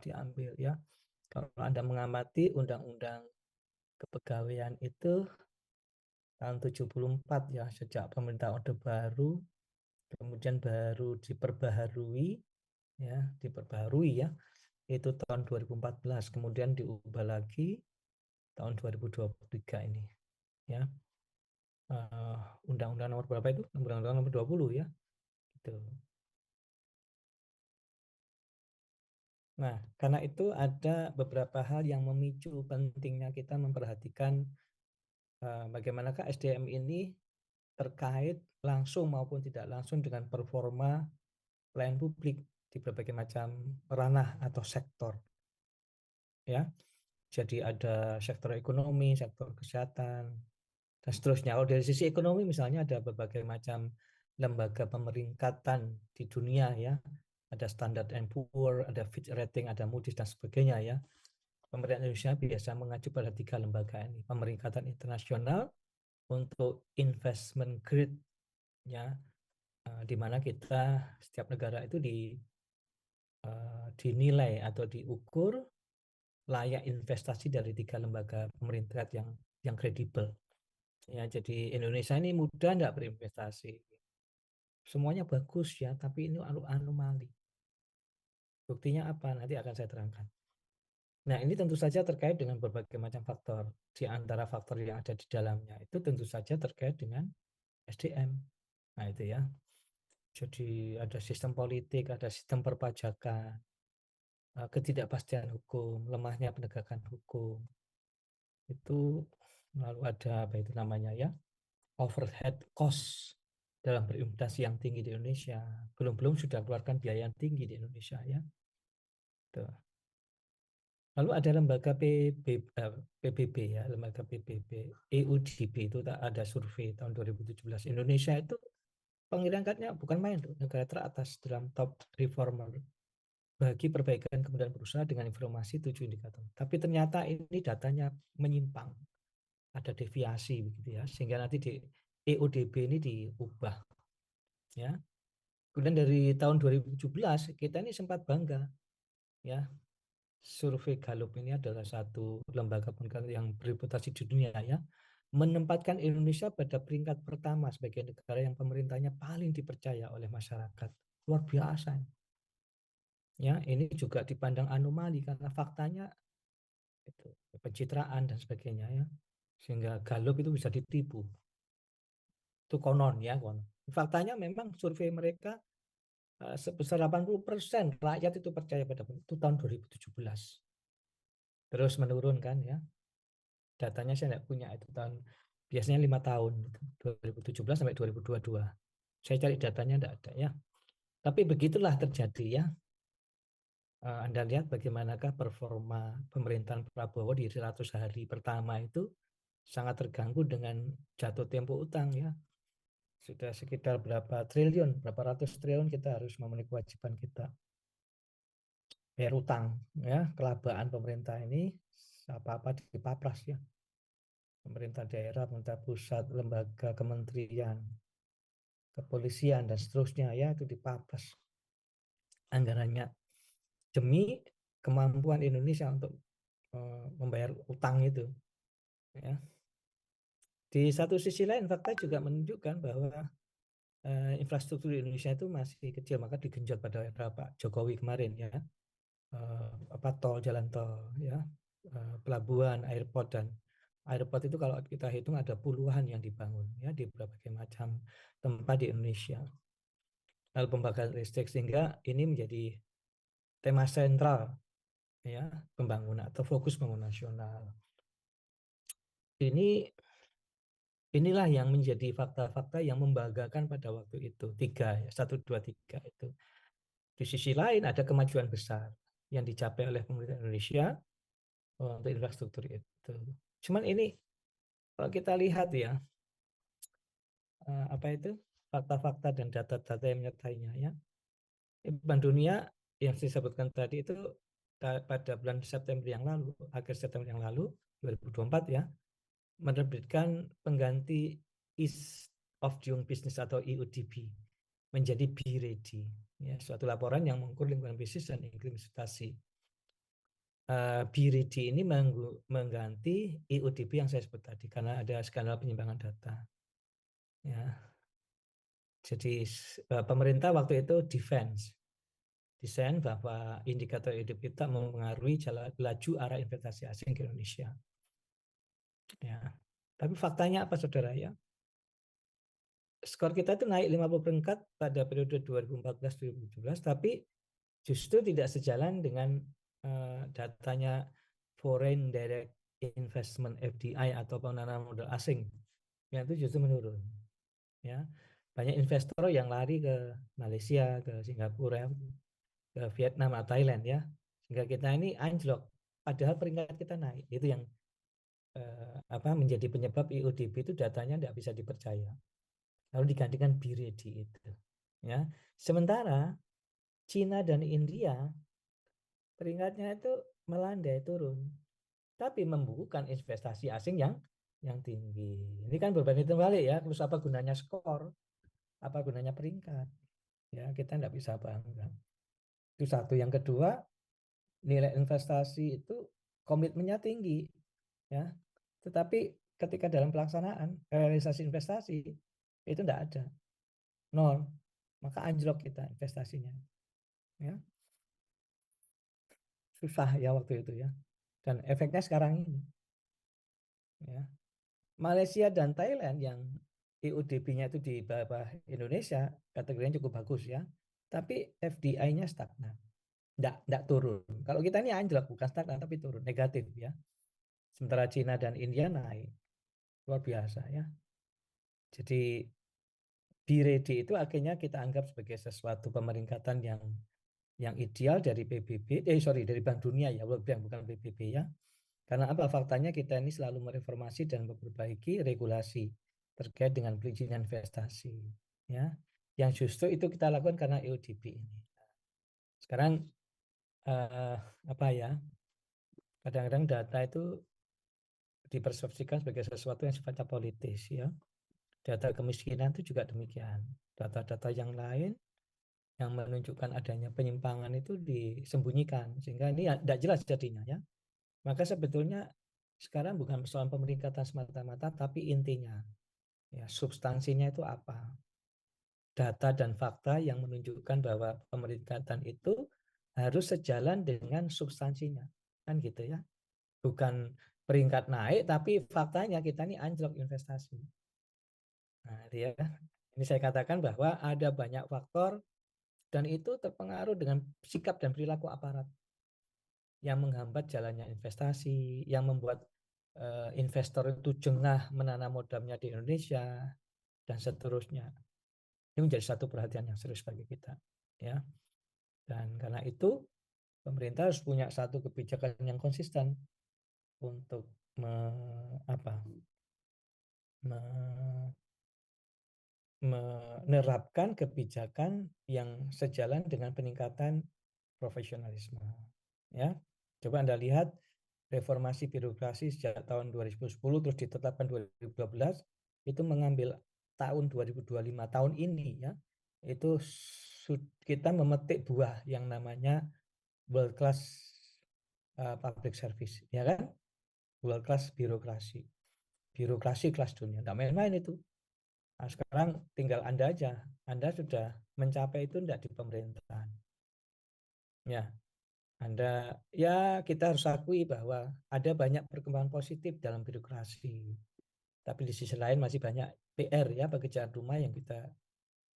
diambil ya. Kalau Anda mengamati undang-undang kepegawaian itu tahun 74 ya, sejak pemerintah Orde Baru, kemudian baru diperbaharui ya, itu tahun 2014, kemudian diubah lagi tahun 2023 ini ya. Undang-undang nomor berapa itu? Undang-undang nomor 20 ya. Gitu. Nah, karena itu ada beberapa hal yang memicu pentingnya kita memperhatikan bagaimanakah SDM ini terkait langsung maupun tidak langsung dengan performa pelayan publik di berbagai macam ranah atau sektor. Ya, jadi ada sektor ekonomi, sektor kesehatan, dan seterusnya. Kalau dari sisi ekonomi misalnya ada berbagai macam lembaga pemeringkatan di dunia ya. Ada Standard and Poor, ada Fitch Rating, ada Moody's dan sebagainya ya. Pemerintah Indonesia biasa mengacu pada 3 lembaga ini. Pemeringkatan internasional untuk investment grade ya, di mana kita setiap negara itu dinilai atau diukur layak investasi dari 3 lembaga pemerintah yang kredibel. Ya, jadi Indonesia ini mudah enggak berinvestasi. Semuanya bagus ya, tapi ini anomali. Buktinya apa? Nanti akan saya terangkan. Nah, ini tentu saja terkait dengan berbagai macam faktor. Di antara faktor yang ada di dalamnya itu tentu saja terkait dengan SDM. Nah, itu ya. Jadi ada sistem politik, ada sistem perpajakan, ketidakpastian hukum, lemahnya penegakan hukum. Itu lalu ada apa itu namanya ya? Overhead cost dalam berinvestasi yang tinggi di Indonesia. Belum sudah keluarkan biaya yang tinggi di Indonesia ya. Tuh. Lalu ada lembaga PBB ya, lembaga PBB, EUDB itu ada survei tahun 2017. Indonesia itu pengangkatnya bukan main tuh, negara teratas dalam top reformer bagi perbaikan kemudahan berusaha dengan informasi 7 indikator. Tapi ternyata ini datanya menyimpang, ada deviasi begitu ya, sehingga nanti di EUDB ini diubah ya. Kemudian dari tahun 2017 kita ini sempat bangga ya. Survei Gallup ini adalah satu lembaga penelitian yang berreputasi di dunia ya, menempatkan Indonesia pada peringkat pertama sebagai negara yang pemerintahnya paling dipercaya oleh masyarakat. Luar biasa. Ya, ini juga dipandang anomali karena faktanya itu pencitraan dan sebagainya ya. Sehingga Gallup itu bisa ditipu. Itu konon ya, konon. Faktanya memang survei mereka sebesar 80% rakyat itu percaya pada itu tahun 2017. Terus menurun kan ya. Datanya saya tidak punya itu tahun biasanya 5 tahun 2017 sampai 2022. Saya cari datanya tidak ada ya. Tapi begitulah terjadi ya. Anda lihat bagaimanakah performa pemerintahan Prabowo di 100 hari pertama itu sangat terganggu dengan jatuh tempo utang ya. Sudah sekitar berapa triliun, berapa ratus triliun kita harus memenuhi kewajiban kita. Bayar utang ya, kelabaan pemerintah ini apa-apa dipapras ya. Pemerintah daerah, pemerintah pusat, lembaga kementerian, kepolisian dan seterusnya ya itu dipapras anggarannya demi kemampuan Indonesia untuk membayar utang itu ya. Di satu sisi lain fakta juga menunjukkan bahwa infrastruktur di Indonesia itu masih kecil, maka digenjot pada era Pak Jokowi kemarin ya, tol, jalan tol ya, pelabuhan, airport itu kalau kita hitung ada puluhan yang dibangun ya di berbagai macam tempat di Indonesia. Lalu pembangkit listrik, sehingga ini menjadi tema sentral ya, pembangunan atau fokus pembangunan nasional. Inilah yang menjadi fakta-fakta yang membanggakan pada waktu itu. 3 ya, 1 2 3 itu. Di sisi lain ada kemajuan besar yang dicapai oleh pemerintah Indonesia untuk infrastruktur itu. Cuman ini kalau kita lihat ya, apa itu fakta-fakta dan data-data yang menyertainya ya. Bank Dunia yang saya sebutkan tadi itu pada bulan September yang lalu, akhir September yang lalu 2024 ya, menerbitkan pengganti Ease of Doing Business atau EUDB menjadi Be Ready ya, suatu laporan yang mengukur lingkungan bisnis dan iklim investasi. BRIDI ini mengganti EUDB yang saya sebut tadi karena ada skandal penyimpangan data. Ya, jadi pemerintah waktu itu desain bahwa indikator EUDB kita mempengaruhi laju arah investasi asing ke Indonesia. Ya, tapi faktanya apa, saudara ya? Skor kita itu naik 50 peringkat pada periode 2014-2017, tapi justru tidak sejalan dengan datanya Foreign Direct Investment (FDI) atau penanaman modal asing, yang itu justru menurun. Ya, banyak investor yang lari ke Malaysia, ke Singapura, ke Vietnam atau Thailand ya, sehingga kita ini anjlok. Padahal peringkat kita naik. Itu yang menjadi penyebab EUDB itu datanya tidak bisa dipercaya. Lalu digantikan BRIDI itu. Ya, sementara Cina dan India peringkatnya itu melandai turun, tapi membukukan investasi asing yang tinggi. Ini kan berbanding terbalik ya. Terus apa gunanya skor? Apa gunanya peringkat? Ya, kita tidak bisa bangga. Itu satu. Yang kedua, nilai investasi itu komitmennya tinggi, ya. Tetapi ketika dalam pelaksanaan realisasi investasi itu tidak ada, nol. Maka anjlok kita investasinya, ya. Susah ya waktu itu ya. Dan efeknya sekarang ini, ya. Malaysia dan Thailand yang EUDB-nya itu di bawah Indonesia, kategorinya cukup bagus ya. Tapi FDI-nya stagnan, tidak turun. Kalau kita ini anjlok, bukan stagnan tapi turun, negatif ya. Sementara Cina dan India naik, luar biasa ya. Jadi BRIDI itu akhirnya kita anggap sebagai sesuatu pemeringkatan yang ideal dari PBB, dari Bank Dunia ya, World Bank bukan PBB ya. Karena apa? Faktanya kita ini selalu mereformasi dan memperbaiki regulasi terkait dengan perizinan investasi, ya. Yang justru itu kita lakukan karena EUDB ini. Sekarang kadang-kadang data itu dipersepsikan sebagai sesuatu yang sifatnya politis ya. Data kemiskinan itu juga demikian. Data-data yang lain yang menunjukkan adanya penyimpangan itu disembunyikan sehingga ini tidak jelas jadinya ya. Maka sebetulnya sekarang bukan persoalan pemeringkatan semata-mata, tapi intinya, ya, substansinya itu apa? Data dan fakta yang menunjukkan bahwa pemeringkatan itu harus sejalan dengan substansinya, kan gitu ya. Bukan peringkat naik, tapi faktanya kita ini anjlok investasi. Nah, ya, ini saya katakan bahwa ada banyak faktor dan itu terpengaruh dengan sikap dan perilaku aparat yang menghambat jalannya investasi, yang membuat investor itu jengah menanam modalnya di Indonesia dan seterusnya. Ini menjadi satu perhatian yang serius bagi kita, ya. Dan karena itu pemerintah harus punya satu kebijakan yang konsisten untuk menerapkan kebijakan yang sejalan dengan peningkatan profesionalisme. Ya, coba Anda lihat reformasi birokrasi sejak tahun 2010 terus ditetapkan 2012 itu mengambil tahun 2025 tahun ini ya, itu kita memetik buah yang namanya world class public service, ya kan? World class birokrasi kelas dunia, tidak main-main itu. Nah, sekarang tinggal Anda aja, Anda sudah mencapai itu tidak di pemerintahan, ya. Anda, ya, kita harus akui bahwa ada banyak perkembangan positif dalam birokrasi. Tapi di sisi lain masih banyak PR ya, pekerjaan rumah yang kita,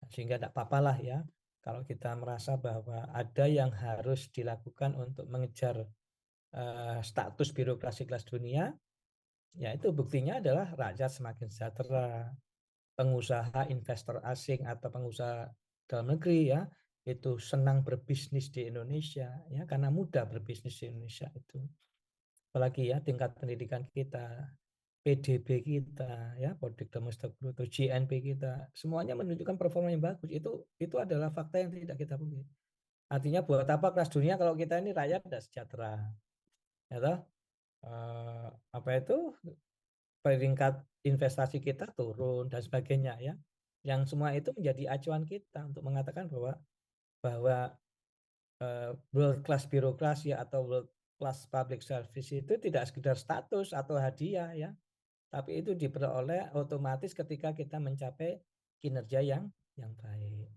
sehingga tidak apa-apalah ya kalau kita merasa bahwa ada yang harus dilakukan untuk mengejar status birokrasi kelas dunia, ya itu buktinya adalah rakyat semakin sejahtera, pengusaha investor asing atau pengusaha dalam negeri ya itu senang berbisnis di Indonesia ya, karena mudah berbisnis di Indonesia itu. Apalagi ya tingkat pendidikan kita, PDB kita ya, produk domestik bruto, GNP kita, semuanya menunjukkan performa yang bagus. Itu adalah fakta yang tidak kita pungkiri. Artinya buat apa kelas dunia kalau kita ini rakyat tidak sejahtera, ya toh? Apa itu peringkat investasi kita turun dan sebagainya ya. Yang semua itu menjadi acuan kita untuk mengatakan bahwa world class birokrasi atau kelas public service itu tidak sekedar status atau hadiah ya, tapi itu diperoleh otomatis ketika kita mencapai kinerja yang baik.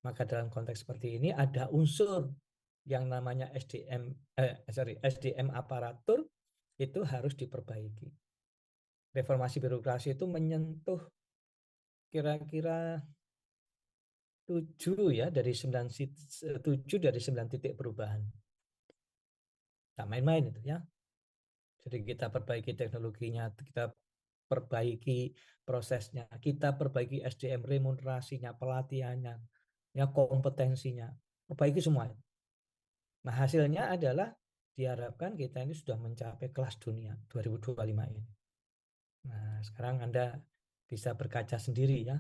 Maka dalam konteks seperti ini ada unsur yang namanya SDM aparatur itu harus diperbaiki. Reformasi birokrasi itu menyentuh kira-kira 7 ya dari 9 titik perubahan. Tak main-main itu ya. Jadi kita perbaiki teknologinya, kita perbaiki prosesnya, kita perbaiki SDM remunerasinya, pelatihannya, ya kompetensinya, perbaiki semua. Nah, hasilnya adalah diharapkan kita ini sudah mencapai kelas dunia 2025 ini. Nah, sekarang Anda bisa berkaca sendiri ya,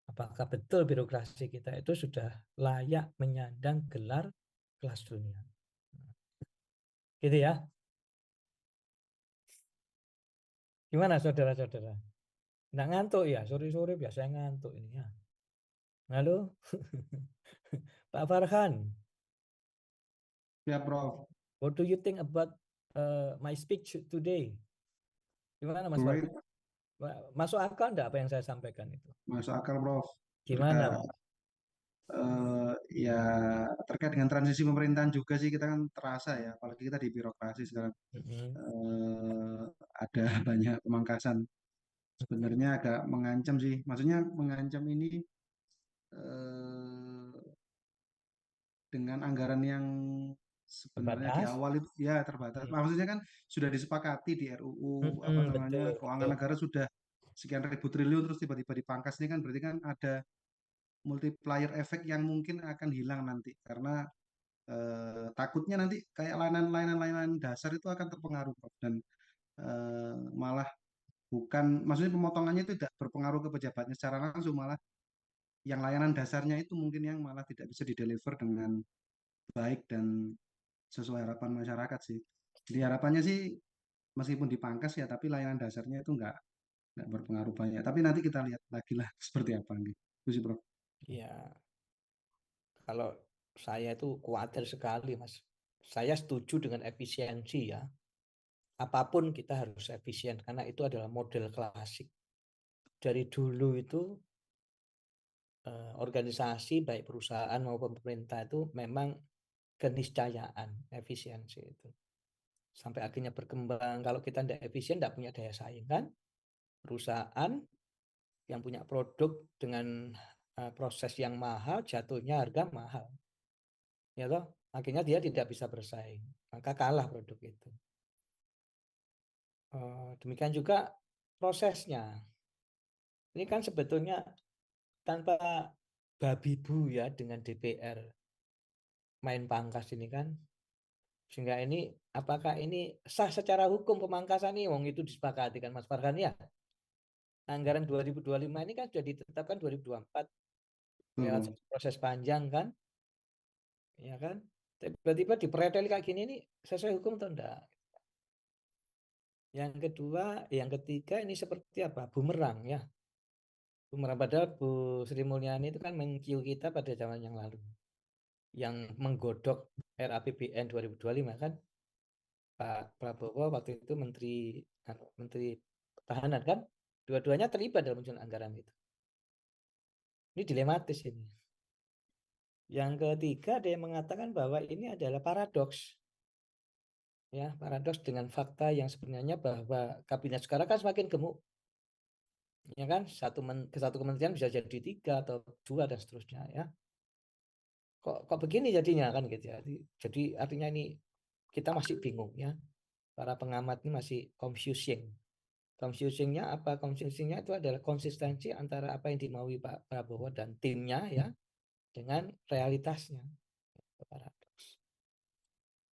apakah betul birokrasi kita itu sudah layak menyandang gelar kelas dunia. Gitu ya. Gimana saudara-saudara? Nggak ngantuk ya? Sore-sore biasanya ngantuk ini ya. Halo, Pak Farhan, Ya, Prof. what do you think about my speech today? Gimana Mas Great. Farhan? Masuk akal enggak apa yang saya sampaikan itu? Masuk akal, Prof. Gimana, Berkah, Pak? ya terkait dengan transisi pemerintahan juga sih kita kan terasa ya, apalagi kita di birokrasi sekarang Mm-mm. eh, ada banyak pemangkasan. Sebenarnya agak mengancam sih. Maksudnya mengancam ini eh, dengan anggaran yang sebenarnya di Terbatas. awal itu ya terbatas. Mm. Maksudnya kan sudah disepakati di RUU apa Mm-mm, namanya betul, keuangan betul. negara sudah sekian ribu triliun terus tiba-tiba dipangkas ini kan berarti kan ada multiplier efek yang mungkin akan hilang nanti karena takutnya nanti kayak layanan-layanan dasar itu akan terpengaruh Prof. Dan malah bukan maksudnya pemotongannya itu tidak berpengaruh ke pejabatnya secara langsung malah yang layanan dasarnya itu mungkin yang malah tidak bisa dideliver dengan baik dan sesuai harapan masyarakat sih. Jadi harapannya sih meskipun dipangkas ya tapi layanan dasarnya itu nggak berpengaruh banyak. Tapi nanti kita lihat lagi lah seperti apa gitu. Itu sih Prof. Ya, kalau saya itu khawatir sekali, Mas. Saya setuju dengan efisiensi ya. Apapun kita harus efisien karena itu adalah model klasik. Dari dulu itu organisasi baik perusahaan maupun pemerintah itu memang keniscayaan efisiensi itu. Sampai akhirnya berkembang. Kalau kita tidak efisien, tidak punya daya saing kan? Perusahaan yang punya produk dengan proses yang mahal, jatuhnya harga mahal. Ya toh, akhirnya dia tidak bisa bersaing, maka kalah produk itu. Demikian juga prosesnya. Ini kan sebetulnya tanpa babi bu ya dengan DPR main pangkas ini kan, sehingga ini apakah ini sah secara hukum pemangkasan ini? Wong itu disepakati kan Mas Farhan ya. Anggaran 2025 ini kan sudah ditetapkan 2024 lewat Betul. proses panjang kan, ya kan? Tiba-tiba dipretel kayak gini ini sesuai hukum atau enggak? Yang kedua, yang ketiga ini seperti apa? Bumerang ya. Bumerang padahal Bu Sri Mulyani itu kan meng-Q kita pada zaman yang lalu. Yang menggodok RAPBN 2025 kan Pak Prabowo waktu itu Menteri Pertahanan kan. Dua-duanya terlibat dalam penyusunan anggaran itu. Ini dilematis ini. Yang ketiga ada yang mengatakan bahwa ini adalah paradoks. Ya, paradoks dengan fakta yang sebenarnya bahwa kabinet sekarang kan semakin gemuk. Ya kan, satu kementerian bisa jadi 3 atau 2 dan seterusnya ya. Kok begini jadinya kan gitu ya. Jadi artinya ini kita masih bingung ya. Para pengamat ini masih confusing. Confusingnya apa? Confusingnya itu adalah konsistensi antara apa yang dimaui Pak Prabowo dan timnya ya dengan realitasnya. Paradoks.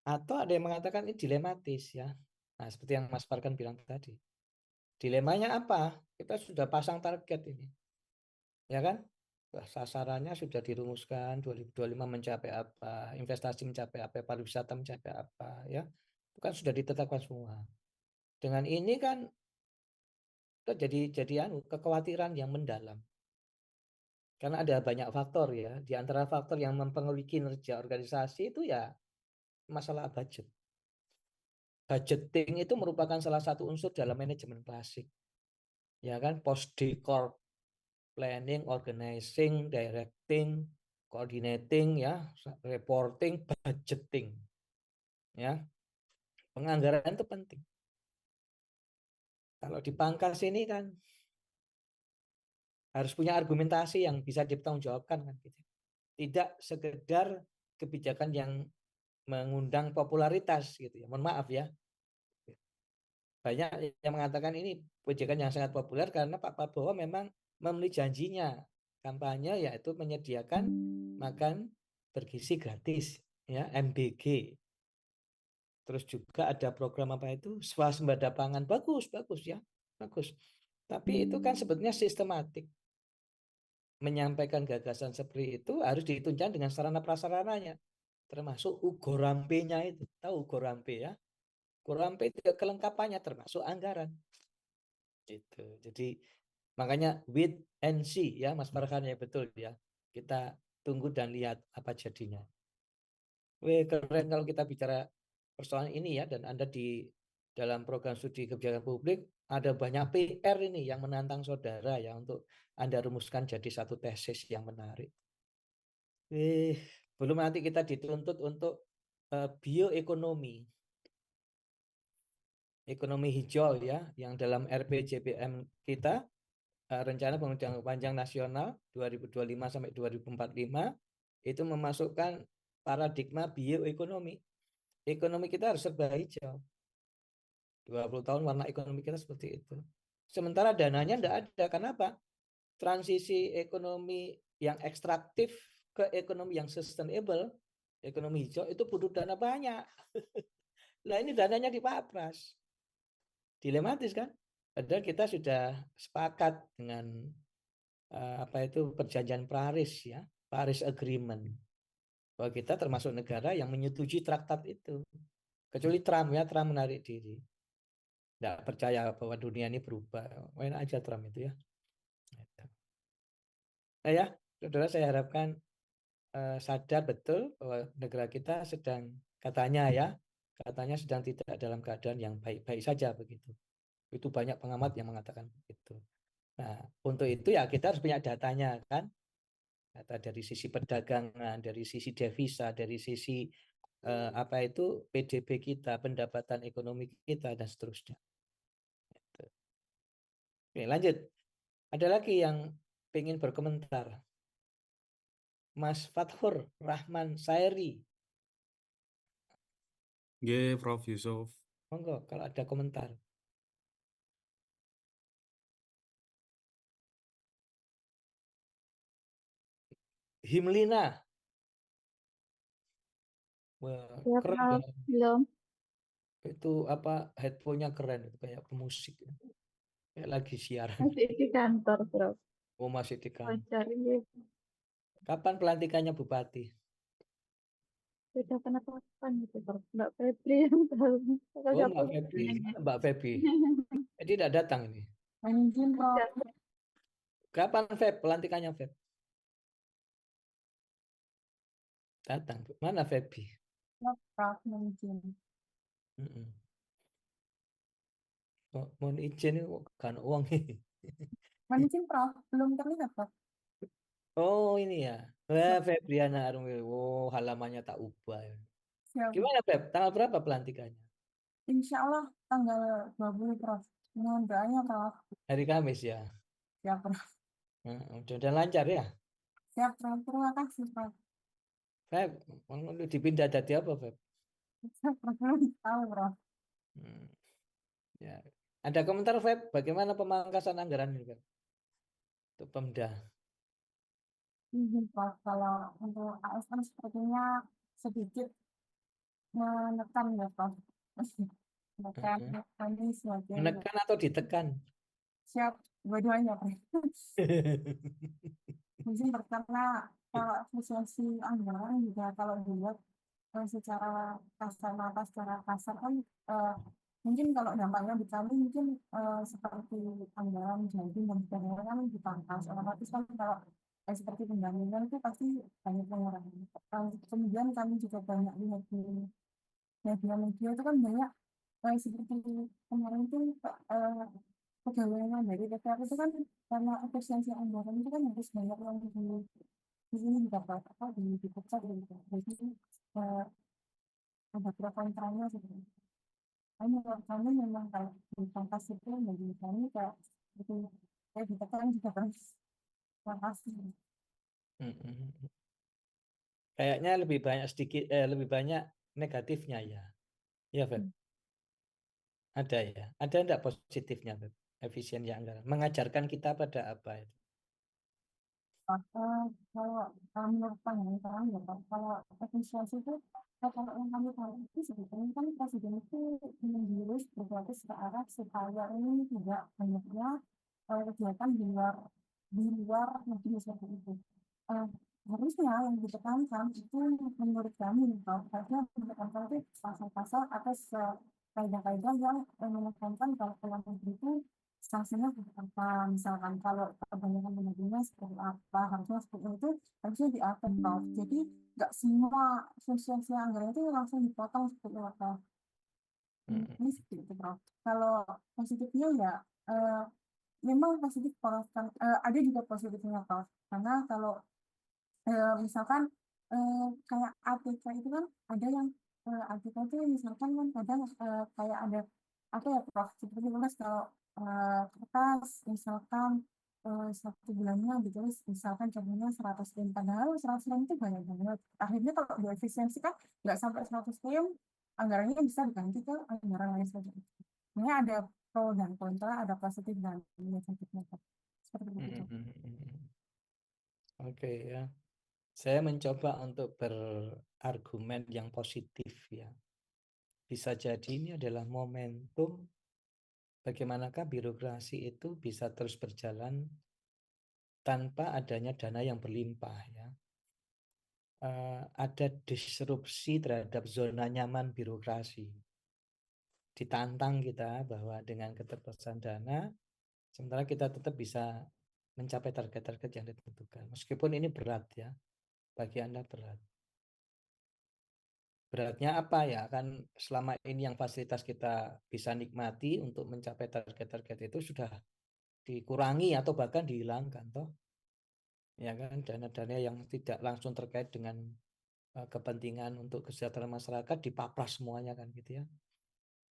Atau ada yang mengatakan ini dilematis ya. Nah, seperti yang Mas Farkan bilang tadi. Dilemanya apa? Kita sudah pasang target ini. Ya kan? Sasarannya sudah dirumuskan 2025 mencapai apa, investasi mencapai apa, pariwisata mencapai apa, ya. Itu kan sudah ditetapkan semua. Dengan ini kan jadi kekhawatiran yang mendalam. Karena ada banyak faktor ya. Di antara faktor yang mempengaruhi kinerja organisasi itu ya masalah budget. budgeting itu merupakan salah satu unsur dalam manajemen klasik. Ya kan, post decor, planning, organizing, directing, coordinating, ya, reporting, budgeting. Ya, penganggaran itu penting. Kalau dipangkas ini kan harus punya argumentasi yang bisa dipertanggungjawabkan kan gitu. Tidak sekedar kebijakan yang mengundang popularitas gitu ya. Mohon maaf ya. Banyak yang mengatakan ini kebijakan yang sangat populer karena Pak Prabowo memang memenuhi janjinya kampanye, yaitu menyediakan makan bergizi gratis ya, MBG. Terus juga ada program apa itu, swasembada pangan. Bagus ya, bagus. Tapi itu kan sebetulnya sistematik. Menyampaikan gagasan seperti itu harus ditunjang dengan sarana prasarananya, termasuk ugorampe-nya itu. Tahu ugorampe ya? Ugorampe itu kelengkapannya termasuk anggaran. Gitu. Jadi makanya wait and see ya Mas Farhan, ya betul ya. Kita tunggu dan lihat apa jadinya. Keren kalau kita bicara persoalan ini ya, dan Anda di dalam program studi kebijakan publik ada banyak PR ini yang menantang saudara ya untuk Anda rumuskan jadi satu tesis yang menarik. Belum nanti kita dituntut untuk bioekonomi, ekonomi hijau ya, yang dalam RPJPM kita rencana pembangunan jangka panjang nasional 2025 sampai 2045 itu memasukkan paradigma bioekonomi. Ekonomi kita harus serba hijau. 20 tahun warna ekonomi kita seperti itu. Sementara dananya tidak ada. Kenapa? Transisi ekonomi yang ekstraktif ke ekonomi yang sustainable, ekonomi hijau itu butuh dana banyak. Nah ini dananya dipapras. Dilematis kan? Padahal kita sudah sepakat dengan apa itu perjanjian Paris ya, Paris Agreement, bahwa kita termasuk negara yang menyetujui traktat itu. Kecuali Trump ya, Trump menarik diri. Tidak percaya bahwa dunia ini berubah. Main aja Trump itu ya. Nah ya, saudara, saya harapkan sadar betul bahwa negara kita sedang katanya sedang tidak dalam keadaan yang baik-baik saja begitu. Itu banyak pengamat yang mengatakan begitu. Nah, untuk itu ya kita harus punya datanya kan. Data dari sisi perdagangan, dari sisi devisa, dari sisi apa itu PDB kita, pendapatan ekonomi kita dan seterusnya. Oke, lanjut. Ada lagi yang ingin berkomentar. Mas Fathur Rahman Sairi. Nggih, Prof Yusuf. Monggo kalau ada komentar. Himlina. Wah, Ya, keren Prof. ya. Belum. Itu apa, headphone-nya keren itu kayak pemusik. Kayak lagi siaran. Masih di kantor, Prof. Oh, masih di kantor. Wajar ya. Kapan pelantikannya Bupati? Sudah penetapan gitu, Prof. Mbak Febri yang tahu. Kalau Oh, siapa Mbak Febri. Mbak Febri. Jadi tidak datang ini. izin, Prof. Kapan Feb pelantikannya Feb? Datang. Mana Febri? Ya, Prof. Izin. Mm-mm. Mohon izin ini kan uang ini. Izin, Prof. Belum terlihat, Prof. Oh ini ya. Wah, Febriana Arumil. Oh, halamannya tak ubah. Siap. Gimana Feb? Tanggal berapa pelantikannya? Insya Allah tanggal 20, Prof. Mohon doanya, Prof. Hari Kamis ya. Siap, Prof. Udah lancar ya. Siap, Prof. Terima kasih, Prof. Feb, mau dipindah jadi apa Feb? Siap, Prof. Belum tahu, Prof. Hmm, ya. Ada komentar Feb? Bagaimana pemangkasan anggaran ini Feb? Untuk Pemda. Izin, Prof. Kalau untuk ASN sepertinya sedikit menekan ya, Prof. Menekan Mm-mm. kami sebagai Menekan atau ditekan? siap dua-duanya, Prof. Mungkin karena kalau efisiensi anggaran juga kalau dilihat secara kasar mata secara kasar kan mungkin kalau dampaknya di kami mungkin seperti anggaran jadi dan sebagainya kan dipangkas otomatis kan kalau seperti pembangunan itu pasti banyak pengurangan. Kemudian kami juga banyak lihat di media-media itu kan banyak seperti kemarin tuh pegawai dari DPR itu kan karena efisiensi anggaran itu kan harus banyak yang di sini didapat apa dipecat gitu. Jadi eh, ada pro kontranya seperti itu. Kami menurut kami memang kalau di pangkas itu bagi kami kayak itu kayak ditekan juga harus makasih. Mm-mm. Kayaknya lebih banyak negatifnya ya. Ya, Feb. Ada ya. Ada enggak positifnya, Feb? Efisiensi anggaran. Mengajarkan kita pada apa itu? Kalau menurut kami ya Pak, kalau efisiensi itu kalau yang kami tahu itu sebetulnya kan presiden itu menjurus berbagai ke arah supaya ini tidak banyaknya kegiatan di luar negeri seperti itu. Eh, Harusnya yang ditekankan itu menurut kami kalau harusnya ditekankan itu pasal-pasal atau kaidah-kaidah yang menekankan kalau dalam negeri itu sanksinya seperti apa, misalkan kalau kebanyakan penyakitnya seperti apa, harusnya seperti itu harusnya diatur Prof. Jadi nggak semua fungsi anggaran itu langsung dipotong seperti apa. Ini seperti itu Prof. Kalau positifnya ya memang positif Prof. Ada juga positifnya Prof. Karena kalau misalkan kayak ATK itu kan ada yang ATK itu misalkan kan kadang kayak ada apa ya Prof seperti lunas kalau kertas misalkan satu bulannya gitu misalkan contohnya 100 ribu padahal 100 ribu itu banyak banget akhirnya kalau diefisiensi kan nggak sampai 100 ribu anggarannya bisa diganti ke anggaran lain seperti itu. Ini ada pro dan kontra, ada positif dan negatifnya Prof. Seperti itu. Oke ya. Saya mencoba untuk berargumen yang positif ya. Bisa jadi ini adalah momentum bagaimanakah birokrasi itu bisa terus berjalan tanpa adanya dana yang berlimpah ya. Ada disrupsi terhadap zona nyaman birokrasi. Ditantang kita bahwa dengan keterbatasan dana, sementara kita tetap bisa mencapai target-target yang ditentukan. Meskipun ini berat ya, bagi Anda berat. Beratnya apa ya? Kan selama ini yang fasilitas kita bisa nikmati untuk mencapai target-target itu sudah dikurangi atau bahkan dihilangkan toh. Ya kan, dana-dana yang tidak langsung terkait dengan kepentingan untuk kesejahteraan masyarakat dipapras semuanya kan gitu ya.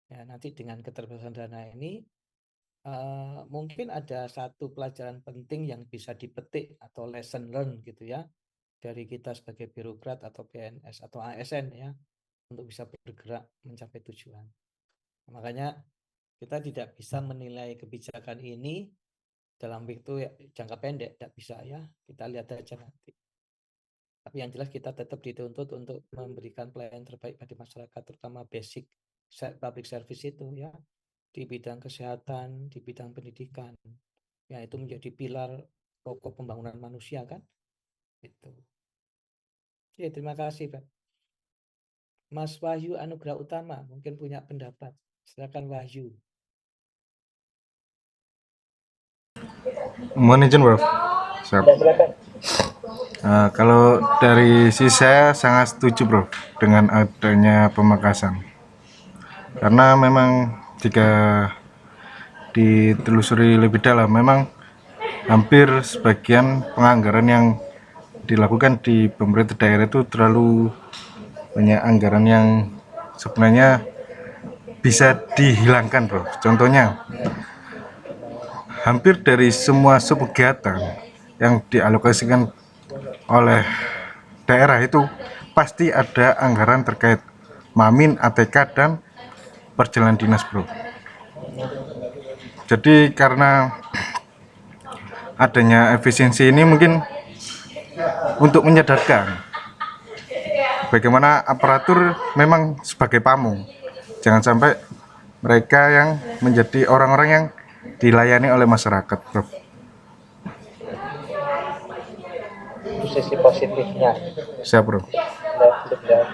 Ya, nanti dengan keterbatasan dana ini mungkin ada satu pelajaran penting yang bisa dipetik atau lesson learn gitu ya dari kita sebagai birokrat atau PNS atau ASN ya untuk bisa bergerak mencapai tujuan. Makanya kita tidak bisa menilai kebijakan ini dalam waktu jangka pendek, tidak bisa ya. Kita lihat aja nanti. Tapi yang jelas kita tetap dituntut untuk memberikan pelayanan terbaik pada masyarakat, terutama basic public service itu ya, di bidang kesehatan, di bidang pendidikan. Ya itu menjadi pilar pokok pembangunan manusia kan. Itu. Ya, terima kasih, Pak. Mas Wahyu Anugrah Utama mungkin punya pendapat. Silakan Wahyu. Mohon izin, Bro. Siap. Kalau dari sisi saya sangat setuju, Bro, dengan adanya pemangkasan. Karena memang jika ditelusuri lebih dalam, memang hampir sebagian penganggaran yang dilakukan di pemerintah daerah itu terlalu banyak anggaran yang sebenarnya bisa dihilangkan, Bro. Contohnya, hampir dari semua subkegiatan yang dialokasikan oleh daerah itu pasti ada anggaran terkait Mamin, ATK, dan perjalanan dinas, Bro. Jadi karena adanya efisiensi ini mungkin untuk menyadarkan bagaimana aparatur memang sebagai pamung. Jangan sampai mereka yang menjadi orang-orang yang dilayani oleh masyarakat, Bro. Itu sisi positifnya. Siap, Bro.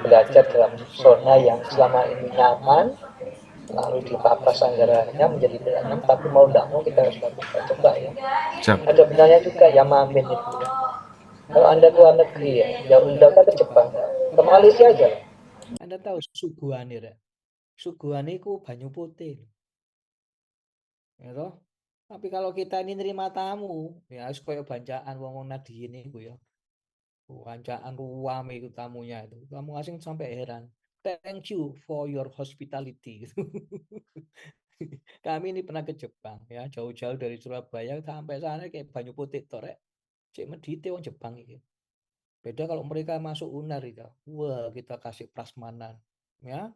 Belajar dalam zona yang selama ini nyaman, lalu dipapras anggarannya menjadi tidak nyaman, tapi mau tidak mau kita harus lakukan. Coba ya. Siap. Ada benarnya juga ya Mamin itu. Kalau Anda ke luar negeri ya, jauh ke Jepang, ke Malaysia aja. Anda tahu Suguhanir ya? suguhane iku banyu putih. Ya toh? Tapi kalau kita ini nerima tamu, ya harus koyo bancaan wong-wong Nadiyin iku ya. Bancaan ruame itu tamunya itu. Tamu asing sampai heran. Thank you for your hospitality. Kami ini pernah ke Jepang ya, jauh-jauh dari Surabaya sampai sana kayak banyu putih torek. Cek medite wong Jepang ini. Beda kalau mereka masuk UNER itu. Wah, kita kasih prasmanan. Ya,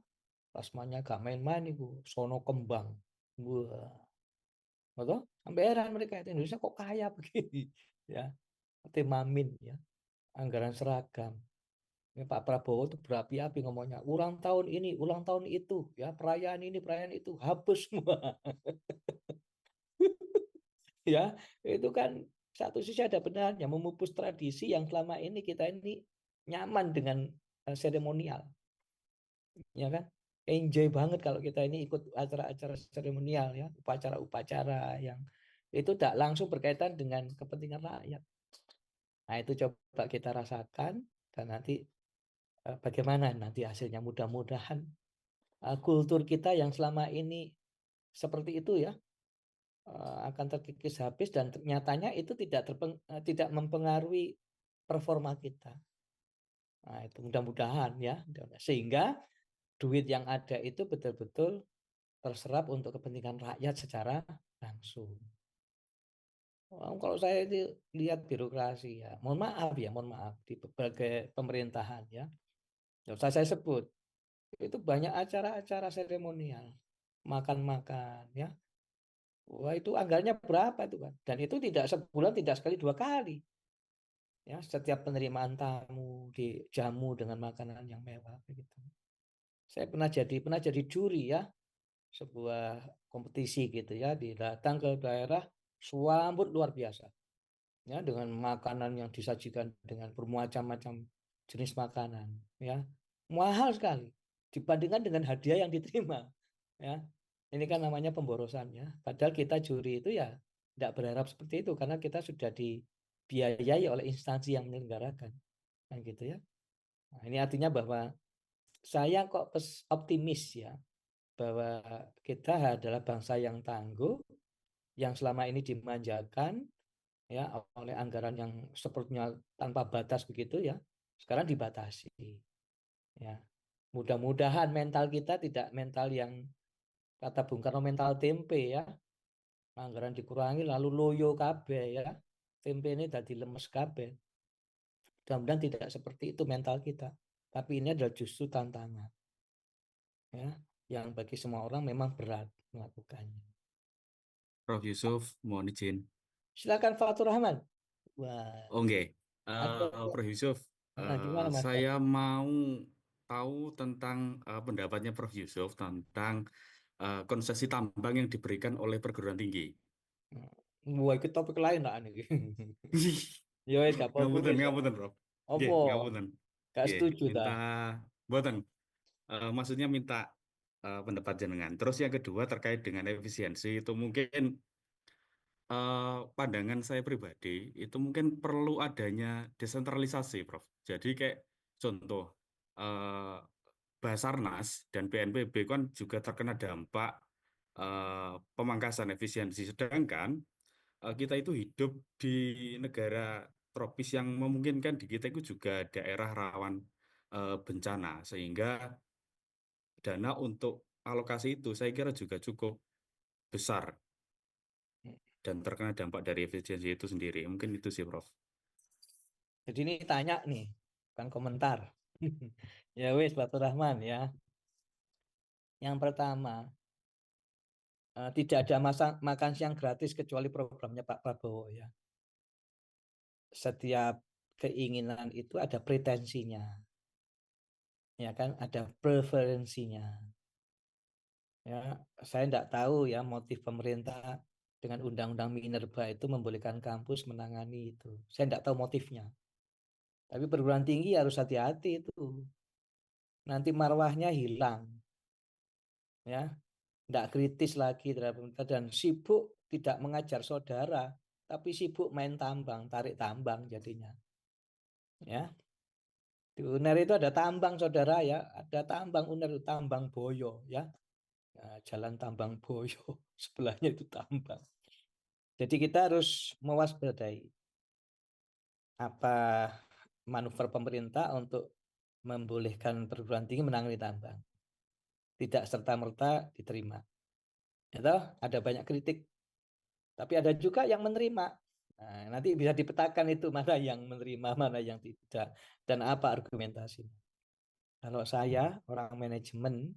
prasmannya gak main-main itu. Sono kembang. Wah. Betul? Sampai heran mereka itu Indonesia kok kaya begini. Ya, temamin ya. Anggaran seragam. Ya, Pak Prabowo itu berapi-api ngomongnya. Ulang tahun ini, ulang tahun itu. Ya, perayaan ini, perayaan itu. Hapus semua. Ya, itu kan satu sisi ada benarnya memupus tradisi yang selama ini kita ini nyaman dengan seremonial. Ya kan? Enjoy banget kalau kita ini ikut acara-acara seremonial ya, upacara-upacara yang itu tidak langsung berkaitan dengan kepentingan rakyat. Nah, itu coba kita rasakan dan nanti bagaimana nanti hasilnya, mudah-mudahan kultur kita yang selama ini seperti itu ya akan terkikis habis dan nyatanya itu tidak mempengaruhi performa kita. Nah, itu mudah-mudahan ya, sehingga duit yang ada itu betul-betul terserap untuk kepentingan rakyat secara langsung. Kalau saya itu lihat birokrasi ya, mohon maaf di berbagai pemerintahan ya, usah saya sebut, itu banyak acara-acara seremonial, makan-makan ya. Wah, itu anggarannya berapa itu kan? Dan itu tidak sebulan, tidak sekali, 2 kali. Ya, setiap penerimaan tamu dijamu dengan makanan yang mewah begitu. Saya pernah jadi juri ya, sebuah kompetisi gitu ya, datang ke daerah, swambut luar biasa. Ya, dengan makanan yang disajikan dengan bermacam-macam jenis makanan, ya. Mahal sekali dibandingkan dengan hadiah yang diterima, ya. Ini kan namanya pemborosan ya. Padahal kita juri itu ya tidak berharap seperti itu karena kita sudah dibiayai oleh instansi yang menyelenggarakan. Kan gitu ya. Nah, ini artinya bahwa saya kok optimis ya bahwa kita adalah bangsa yang tangguh, yang selama ini dimanjakan ya oleh anggaran yang sepertinya tanpa batas begitu ya. Sekarang dibatasi. Ya. Mudah-mudahan mental kita tidak mental yang kata Bung Karno mental tempe ya. Anggaran dikurangi lalu loyo kabeh ya. Tempe ini tadi lemes kabeh. Mudah-mudahan tidak seperti itu mental kita. Tapi ini adalah justru tantangan. Ya, yang bagi semua orang memang berat melakukannya. Prof. Yusuf, mohon izin. Silakan Fatur Rahman. Wah, Oke, atau Prof. Yusuf, gimana Mas? saya mau tahu tentang pendapatnya Prof. Yusuf tentang konsesi tambang yang diberikan oleh perguruan tinggi. Wah, itu topik lain lah nih. Ya wis gak apa-apa Ngapunten, wis. ngapunten, Prof. Nggih, Apa? ngapunten. Gak Nggih, setuju minta ta? mboten. Maksudnya minta pendapat jenengan. Terus yang kedua terkait dengan efisiensi itu mungkin pandangan saya pribadi itu mungkin perlu adanya desentralisasi, Prof. Jadi kayak contoh eh, Basarnas dan BNPB kan juga terkena dampak pemangkasan efisiensi. Sedangkan kita itu hidup di negara tropis yang memungkinkan di kita itu juga daerah rawan bencana, sehingga dana untuk alokasi itu saya kira juga cukup besar dan terkena dampak dari efisiensi itu sendiri. Mungkin itu sih, Prof. Jadi ini tanya nih, bukan komentar. Ya wis, Fatur Rahman ya. Yang pertama, tidak ada makan siang gratis kecuali programnya Pak Prabowo ya. Setiap keinginan itu ada pretensinya. Ya kan, ada preferensinya. Ya, saya tidak tahu ya motif pemerintah dengan undang-undang Minerba itu membolehkan kampus menangani itu. Saya tidak tahu motifnya. Tapi perguruan tinggi harus hati-hati itu. Nanti marwahnya hilang. Ya, tidak kritis lagi terhadap pemerintah dan sibuk tidak mengajar saudara, tapi sibuk main tambang, tarik tambang jadinya. Ya. Di Uner itu ada tambang saudara ya, ada tambang Uner, tambang Boyo ya. Nah, Jalan Tambang Boyo sebelahnya itu tambang. Jadi kita harus mewaspadai apa manuver pemerintah untuk membolehkan perguruan tinggi menangani tambang. Tidak serta-merta diterima. Itu ada banyak kritik, tapi ada juga yang menerima. Nah, nanti bisa dipetakan itu mana yang menerima, mana yang tidak, dan apa argumentasinya. Kalau saya orang manajemen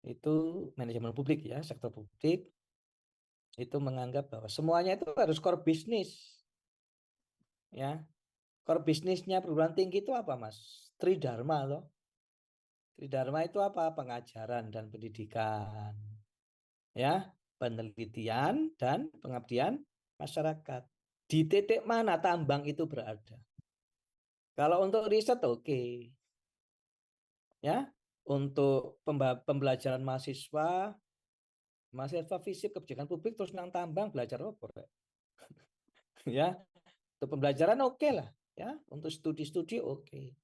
itu manajemen publik ya, sektor publik itu menganggap bahwa semuanya itu harus core bisnis. Ya, core bisnisnya perguruan tinggi itu apa, Mas? Tridharma loh. Tridharma itu apa? Pengajaran dan pendidikan. Ya, penelitian dan pengabdian masyarakat. Di titik mana tambang itu berada? Kalau untuk riset oke. Ya, untuk pembelajaran mahasiswa fisik kebijakan publik terus nang tambang belajar apa? Ya, untuk pembelajaran oke lah, ya, untuk studi-studi oke.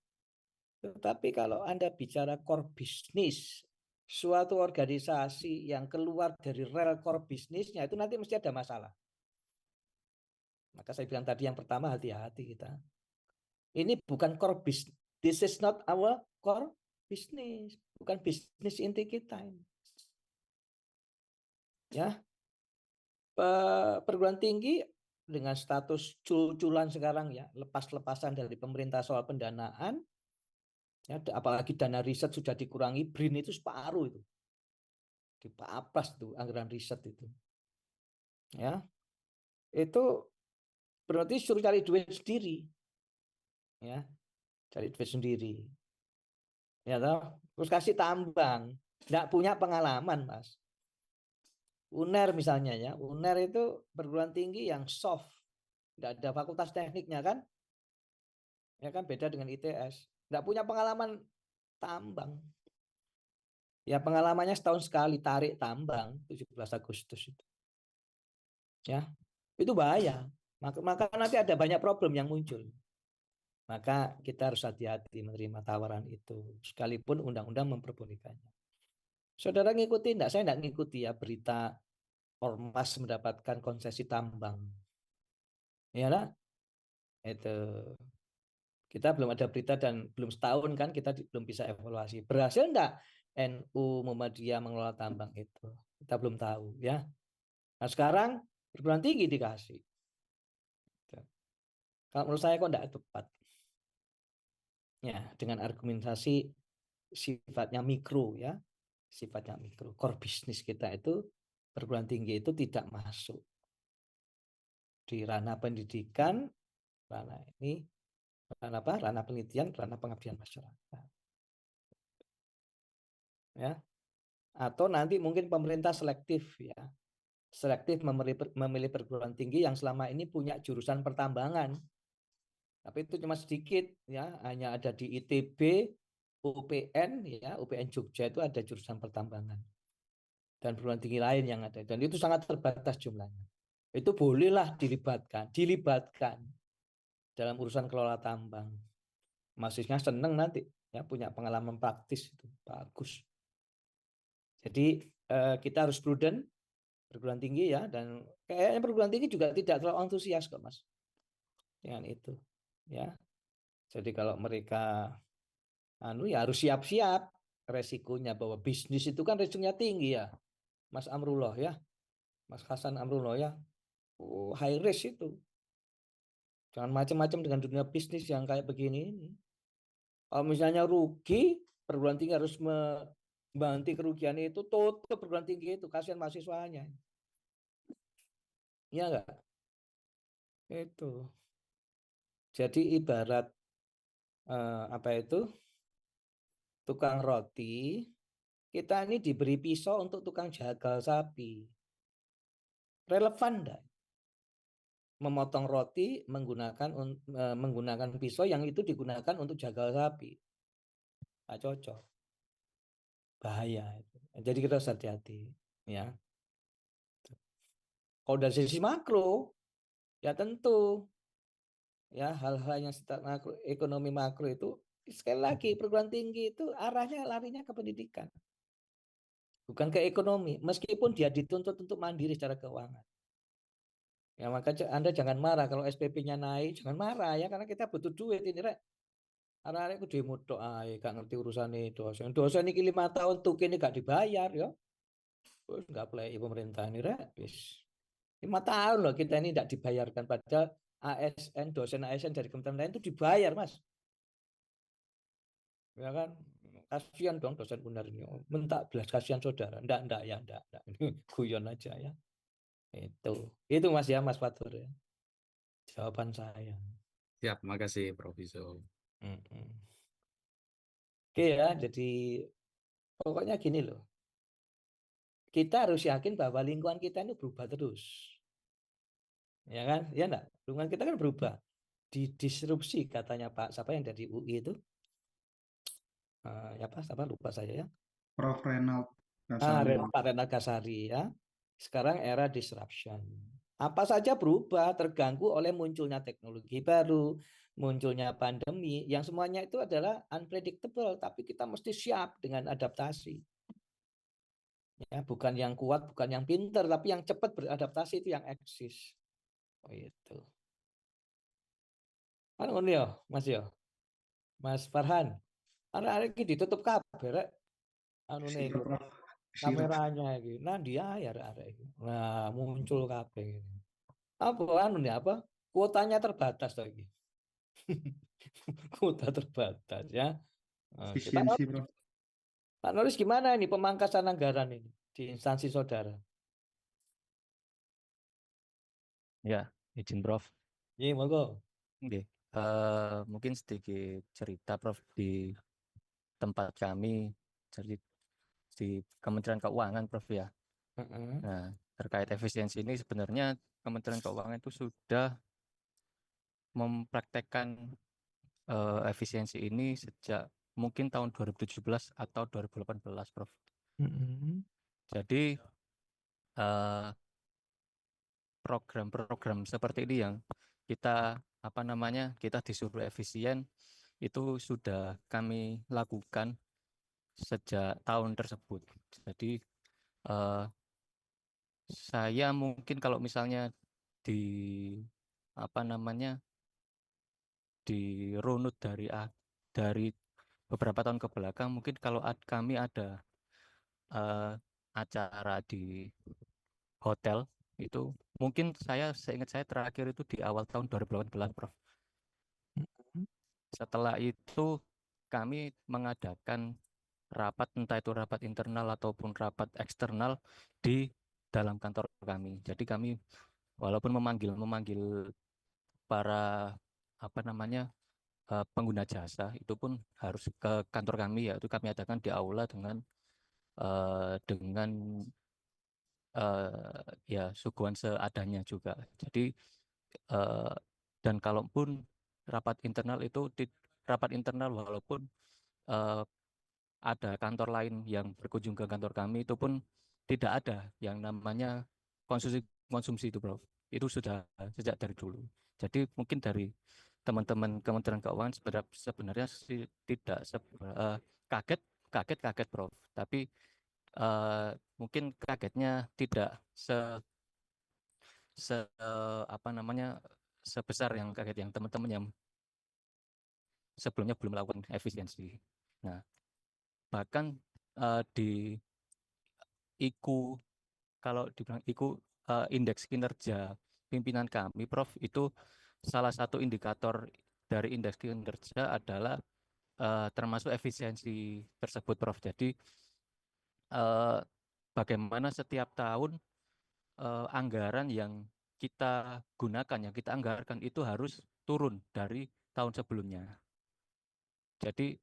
Tetapi kalau Anda bicara core bisnis, suatu organisasi yang keluar dari rel core bisnisnya itu nanti mesti ada masalah. Maka saya bilang tadi yang pertama hati-hati kita. Ini bukan core business. This is not our core business. Bukan bisnis inti kita ini. Ya, perguruan tinggi dengan status cul-culan sekarang ya, lepas-lepasan dari pemerintah soal pendanaan, ya, apalagi dana riset sudah dikurangi, BRIN itu separuh itu, dipapras tuh anggaran riset itu, ya, itu berarti suruh cari duit sendiri, ya, cari duit sendiri, ya toh, terus kasih tambang, nggak punya pengalaman, Mas. UNER misalnya ya, UNER itu perguruan tinggi yang soft, nggak ada fakultas tekniknya kan, ya kan beda dengan ITS, nggak punya pengalaman tambang. Ya pengalamannya setahun sekali tarik tambang 17 Agustus itu. Ya, itu bahaya. Maka nanti ada banyak problem yang muncul. Maka kita harus hati-hati menerima tawaran itu, sekalipun undang-undang memperbolehkannya. Saudara ngikuti enggak? Saya enggak ngikuti ya berita ormas mendapatkan konsesi tambang. Ya lah, itu kita belum ada berita dan belum setahun kan kita belum bisa evaluasi. Berhasil enggak NU Muhammadiyah mengelola tambang itu? Kita belum tahu ya. Nah sekarang perguruan tinggi dikasih. Kalau menurut saya kok enggak tepat. Ya, dengan argumentasi sifatnya mikro ya. Sifatnya mikro. Core bisnis kita itu perguruan tinggi itu tidak masuk di ranah pendidikan, ranah ini, ranah apa? Ranah penelitian, ranah pengabdian masyarakat. Ya. Atau nanti mungkin pemerintah selektif ya. Selektif memilih perguruan tinggi yang selama ini punya jurusan pertambangan. Tapi itu cuma sedikit ya, hanya ada di ITB, UPN ya, UPN Jogja itu ada jurusan pertambangan. Dan perguruan tinggi lain yang ada, dan itu sangat terbatas jumlahnya. Itu bolehlah dilibatkan dalam urusan kelola tambang. Mahasiswanya senang nanti ya punya pengalaman praktis itu bagus. Jadi kita harus prudent perguruan tinggi ya, dan kayaknya perguruan tinggi juga tidak terlalu antusias kok Mas dengan itu ya. Jadi kalau mereka ya harus siap-siap resikonya, bahwa bisnis itu kan resikonya tinggi ya Mas Amrullah ya, Mas Hasan Amrullah ya. High risk itu. Jangan macam-macam dengan dunia bisnis yang kayak begini ini. Kalau misalnya rugi, perguruan tinggi harus membantu kerugian itu, tutup perguruan tinggi itu, kasihan mahasiswanya. Iya enggak? Itu. Jadi ibarat apa itu? Tukang roti, kita ini diberi pisau untuk tukang jagal sapi. Relevan enggak? Memotong roti menggunakan pisau yang itu digunakan untuk jagal sapi. Nggak cocok. Bahaya itu. Jadi kita harus hati-hati ya. Kalau dari sisi makro ya tentu ya hal-hal yang makro, ekonomi makro itu sekali lagi perguruan tinggi itu arahnya larinya ke pendidikan, bukan ke ekonomi. Meskipun dia dituntut untuk mandiri secara keuangan. Ya maka Anda jangan marah kalau SPP-nya naik, jangan marah ya karena kita butuh duit ini rek. Arek-arek ku demo tok ae, gak ngerti urusan dosen. Dosen iki 5 tahun tuh kini gak dibayar ya. Wis gak play pemerintah ini rek. Wis 5 tahun loh kita ini tidak dibayarkan padahal ASN, dosen ASN dari kementerian lain itu dibayar, Mas. Ya kan? Kasihan dong dosen UNER ini. Minta belas kasihan saudara. Enggak ya, enggak. Ini guyon aja ya. Itu Mas ya, Mas Fatur ya. Jawaban saya. Siap, makasih Prof. Yusuf. Oke ya, jadi pokoknya gini loh. Kita harus yakin bahwa lingkungan kita ini berubah terus. Ya kan? Ya enggak? Lingkungan kita kan berubah. Didisrupsi katanya Pak, siapa yang dari UI itu? Ya Pak, siapa lupa saya ya. Prof. Renald Kasali. Pak Renald Kasari ya. Sekarang era disruption. Apa saja berubah, terganggu oleh munculnya teknologi baru, munculnya pandemi, yang semuanya itu adalah unpredictable, tapi kita mesti siap dengan adaptasi. Ya, bukan yang kuat, bukan yang pintar, tapi yang cepat beradaptasi itu yang eksis. Oh itu. Anu yo, Mas yo. Mas Farhan. Arek iki ditutup kabeh rek. Anu Siap, Prof. Siap. kameranya iki. Nah dia ya arek iki. Nah, muncul kabeh ini. Apa anu nih apa? Kuotanya terbatas toh iki. Kuota terbatas ya. Nah, kita Efisiensi, Prof. Pak Nuris gimana ini pemangkasan anggaran ini di instansi saudara? Ya, izin Prof. Iya, monggo. Oke. Mungkin sedikit cerita Prof di tempat kami di Kementerian Keuangan Prof ya. Nah, terkait efisiensi ini sebenarnya Kementerian Keuangan itu sudah mempraktekkan efisiensi ini sejak mungkin tahun 2017 atau 2018 Prof. Jadi program-program seperti ini yang kita kita disuruh efisien itu sudah kami lakukan sejak tahun tersebut. Jadi saya mungkin kalau misalnya dirunut dari beberapa tahun ke belakang, mungkin kalau kami ada acara di hotel itu mungkin seingat saya terakhir itu di awal tahun 2018 Prof. Setelah itu kami mengadakan rapat, entah itu rapat internal ataupun rapat eksternal di dalam kantor kami. Jadi kami walaupun memanggil para pengguna jasa itu pun harus ke kantor kami, yaitu kami adakan di aula dengan ya suguhan seadanya juga. Jadi dan kalaupun rapat internal walaupun ada kantor lain yang berkunjung ke kantor kami itu pun tidak ada yang namanya konsumsi itu Prof. Itu sudah sejak dari dulu. Jadi mungkin dari teman-teman Kementerian Keuangan sebenarnya tidak kaget Prof. Tapi mungkin kagetnya tidak sebesar yang kaget yang teman-teman yang sebelumnya belum melakukan efisiensi. Nah, bahkan di IKU, kalau dibilang IKU, indeks kinerja pimpinan kami Prof, itu salah satu indikator dari indeks kinerja adalah termasuk efisiensi tersebut Prof. Jadi bagaimana setiap tahun anggaran yang kita gunakan, yang kita anggarkan itu harus turun dari tahun sebelumnya. Jadi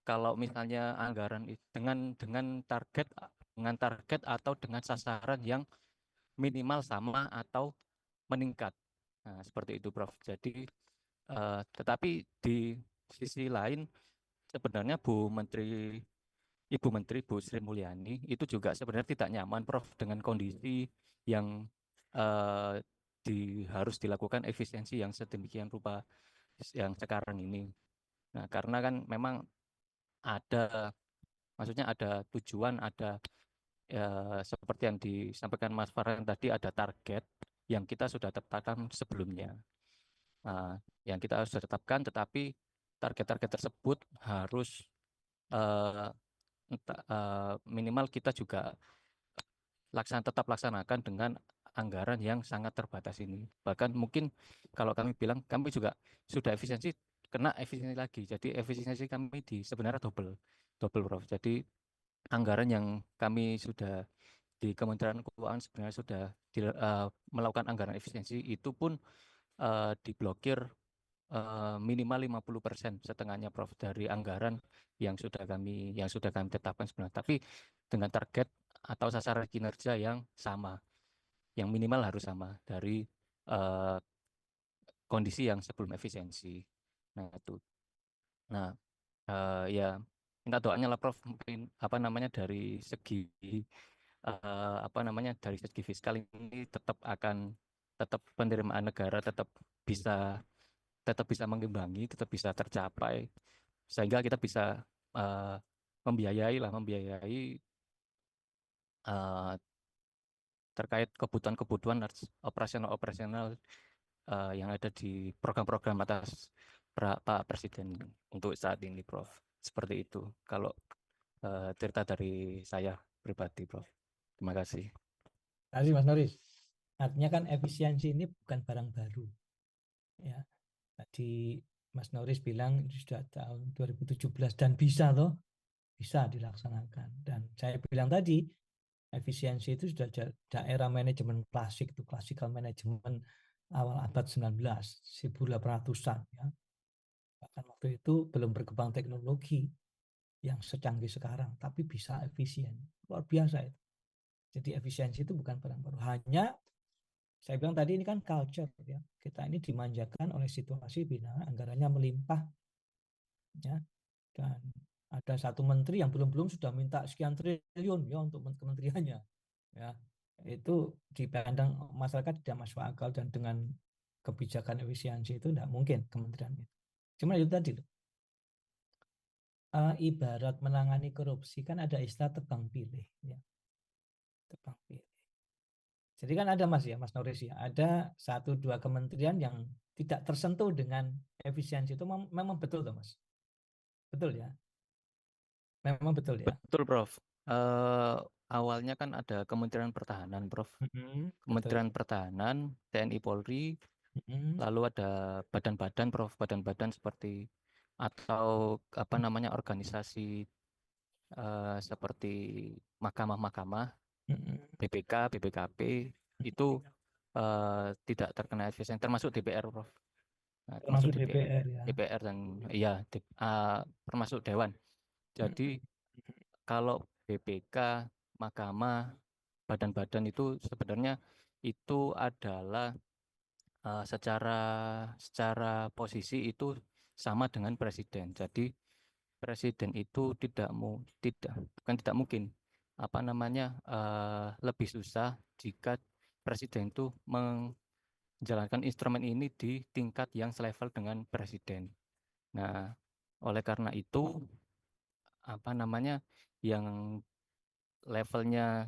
kalau misalnya anggaran dengan target atau dengan sasaran yang minimal sama atau meningkat. Nah, seperti itu Prof. Jadi tetapi di sisi lain sebenarnya Ibu Menteri Bu Sri Mulyani itu juga sebenarnya tidak nyaman Prof dengan kondisi yang harus dilakukan efisiensi yang sedemikian rupa. yang sekarang ini. Nah, karena kan memang maksudnya ada tujuan, ada seperti yang disampaikan Mas Farhan tadi, ada target yang kita sudah tetapkan sebelumnya. Yang kita sudah tetapkan, tetapi target-target tersebut harus minimal kita juga tetap laksanakan dengan anggaran yang sangat terbatas ini. Bahkan mungkin kalau kami bilang, kami juga sudah kena efisiensi lagi. Jadi efisiensi kami sebenarnya double Prof. Jadi anggaran yang kami sudah di Kementerian Keuangan sebenarnya sudah melakukan anggaran efisiensi itu pun diblokir minimal 50%, setengahnya Prof, dari anggaran yang sudah kami tetapkan sebenarnya. Tapi dengan target atau sasaran kinerja yang sama, yang minimal harus sama dari kondisi yang sebelum efisiensi. Nah, itu. Nah, ya minta doanya lah Prof, mungkin dari segi dari segi fiskal ini tetap penerimaan negara tetap bisa mengimbangi, tetap bisa tercapai, sehingga kita bisa membiayai terkait kebutuhan operasional yang ada di program-program atas Pak Presiden untuk saat ini, Prof. Seperti itu kalau cerita dari saya pribadi, Prof. Terima kasih. Terima kasih Mas Noris. Artinya kan efisiensi ini bukan barang baru. Ya, tadi Mas Noris bilang sudah tahun 2017 dan bisa dilaksanakan. Dan saya bilang tadi efisiensi itu sudah daerah manajemen klasik, itu classical management awal abad 19, 1800-an ya. Bahkan waktu itu belum berkembang teknologi yang secanggih sekarang, tapi bisa efisien. Luar biasa itu. Jadi efisiensi itu bukan barang baru. Hanya saya bilang tadi ini kan culture ya. Kita ini dimanjakan oleh situasi bila anggarannya melimpah ya. Dan ada satu menteri yang belum sudah minta sekian triliun ya untuk kementeriannya. Ya. Itu dipandang masyarakat tidak masuk akal, dan dengan kebijakan efisiensi itu tidak mungkin kementerian itu. Cuma itu tadi loh. Ibarat menangani korupsi kan ada istilah tebang pilih ya. Tebang pilih. Jadi kan ada Mas Noris ya, ada 1-2 kementerian yang tidak tersentuh dengan efisiensi itu, memang betul tuh Mas. Betul ya? Memang betul ya? Betul, Prof. Awalnya kan ada Kementerian Pertahanan, Prof. Kementerian Pertahanan, TNI Polri, lalu ada badan-badan, Prof. Badan-badan seperti atau organisasi seperti mahkamah-mahkamah, BPK, BPKP itu tidak terkena efisiensi, termasuk DPR, Prof. Nah, termasuk DPR ya. DPR dan ya termasuk Dewan. Jadi kalau BPK, mahkamah, badan-badan itu sebenarnya itu adalah secara posisi itu sama dengan presiden. Jadi presiden itu bukan tidak mungkin lebih susah jika presiden itu menjalankan instrumen ini di tingkat yang selevel dengan presiden. Nah, oleh karena itu yang levelnya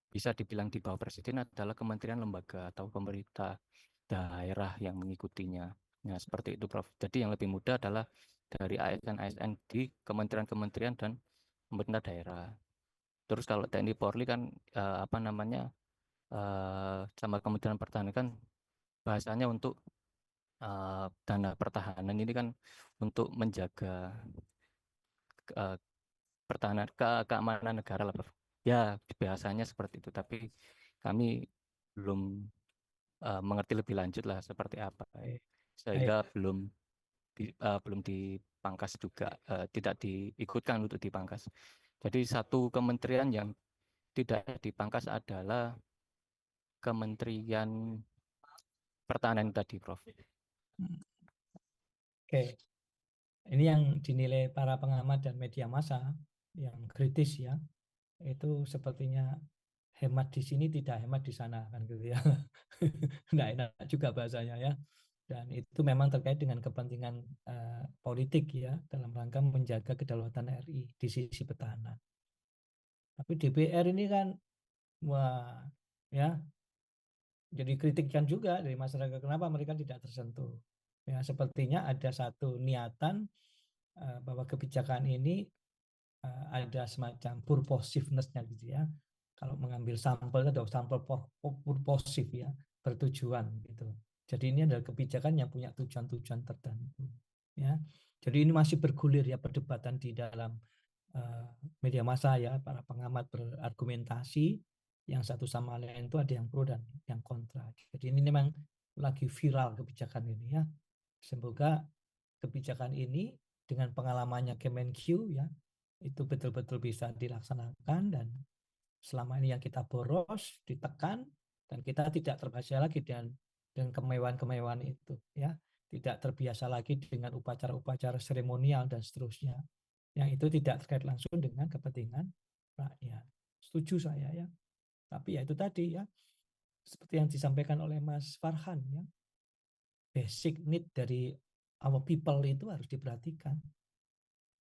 bisa dibilang di bawah presiden adalah kementerian, lembaga atau pemerintah daerah yang mengikutinya. Nah, seperti itu, Prof. Jadi yang lebih mudah adalah dari ASN di kementerian-kementerian dan pemerintah daerah. Terus kalau TNI Polri kan sama Kementerian Pertahanan kan bahasanya untuk dana pertahanan ini kan untuk menjaga pertahanan keamanan negara lah, Prof. Ya, biasanya seperti itu, tapi kami belum mengerti lebih lanjut lah seperti apa, sehingga belum dipangkas juga, tidak diikutkan untuk dipangkas. Jadi satu kementerian yang tidak dipangkas adalah Kementerian Pertahanan tadi, Prof. Oke. Ini yang dinilai para pengamat dan media massa yang kritis ya, itu sepertinya hemat di sini tidak hemat di sana kan gitu ya. Nggak enak juga bahasanya ya. Dan itu memang terkait dengan kepentingan politik ya, dalam rangka menjaga kedaulatan RI di sisi petahana. Tapi DPR ini kan, wah ya, jadi kritikan juga dari masyarakat, kenapa mereka tidak tersentuh. Ya, sepertinya ada satu niatan bahwa kebijakan ini ada semacam purposiveness-nya gitu ya. Kalau mengambil sampel itu ada sampel purposif ya, bertujuan gitu. Jadi ini adalah kebijakan yang punya tujuan-tujuan tertentu ya. Jadi ini masih bergulir ya perdebatan di dalam media massa ya, para pengamat berargumentasi, yang satu sama lain itu ada yang pro dan yang kontra. Jadi ini memang lagi viral kebijakan ini ya. Semoga kebijakan ini dengan pengalamannya Kemenq ya, itu betul-betul bisa dilaksanakan, dan selama ini yang kita boros ditekan, dan kita tidak terbiasa lagi dengan kemewahan-kemewahan itu ya, tidak terbiasa lagi dengan upacara-upacara seremonial dan seterusnya yang itu tidak terkait langsung dengan kepentingan rakyat. Setuju saya ya. Tapi ya itu tadi ya, seperti yang disampaikan oleh Mas Farhan ya, basic need dari our people itu harus diperhatikan.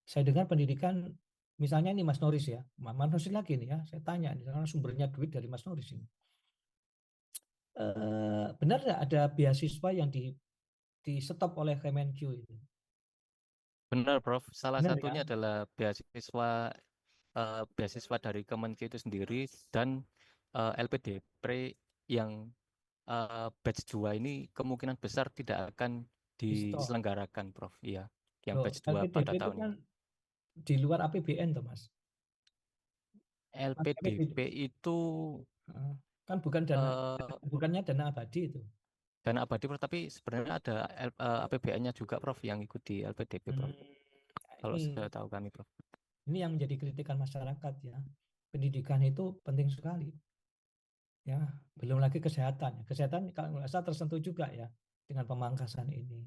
Saya dengar pendidikan, misalnya ini Mas Noris ya, Mas Noris lagi nih ya, saya tanya nih, karena sumbernya duit dari Mas Noris ini. Benar nggak ada beasiswa yang di stop oleh Kemenq itu? Benar, Prof. Salah Benar satunya ya? adalah beasiswa dari Kemenq itu sendiri, dan LPDP yang batch 2 ini kemungkinan besar tidak akan Di stop. diselenggarakan, Prof. Iya, yang Loh, batch 2 pada LPDP itu tahun kan ini. di luar APBN tuh Mas. LPDP itu Kan bukannya dana abadi itu. dana abadi, Prof, tapi sebenarnya ada APBN-nya juga, Prof, yang ikut di LPDP, Prof. Kalau saya tahu kami, Prof. Ini yang menjadi kritikan masyarakat ya. Pendidikan itu penting sekali. Ya, belum lagi kesehatan. Kesehatan kalau nggak salah tersentuh juga ya dengan pemangkasan ini.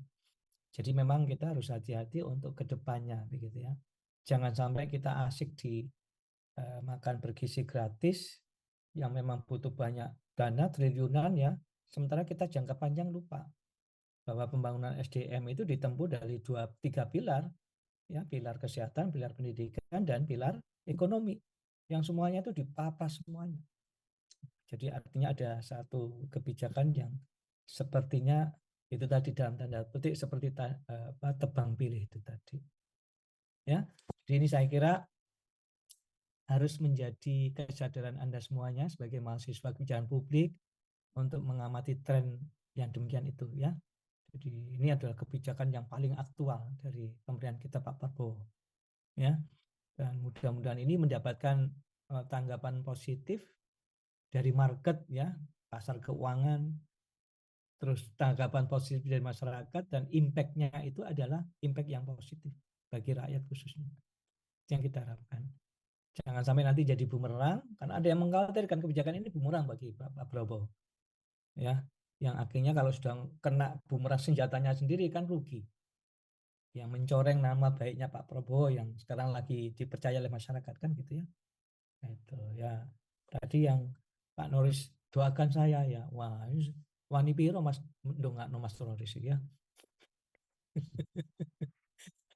Jadi memang kita harus hati-hati untuk kedepannya begitu ya. Jangan sampai kita asik di makan bergizi gratis yang memang butuh banyak dana triliunan ya. Sementara kita jangka panjang lupa bahwa pembangunan SDM itu ditempuh dari 3 pilar ya, pilar kesehatan, pilar pendidikan, dan pilar ekonomi, yang semuanya itu dipapas semuanya. Jadi artinya ada satu kebijakan yang sepertinya itu tadi dalam tanda petik seperti tebang pilih itu tadi ya. Jadi ini saya kira harus menjadi kesadaran Anda semuanya sebagai mahasiswa kebijakan publik untuk mengamati tren yang demikian itu ya. Jadi ini adalah kebijakan yang paling aktual dari pemerintahan kita Pak Prabowo ya, dan mudah-mudahan ini mendapatkan tanggapan positif dari market ya, pasar keuangan, terus tanggapan positif dari masyarakat, dan impact-nya itu adalah impact yang positif bagi rakyat khususnya yang kita harapkan. Jangan sampai nanti jadi bumerang, karena ada yang mengkhawatirkan kebijakan ini bumerang bagi Pak Prabowo ya, yang akhirnya kalau sudah kena bumerang senjatanya sendiri kan rugi, yang mencoreng nama baiknya Pak Prabowo yang sekarang lagi dipercaya oleh masyarakat kan gitu ya. Nah, itu ya tadi yang Pak Noris doakan saya ya, wani piro Mas ndongakno Mas Noris ya.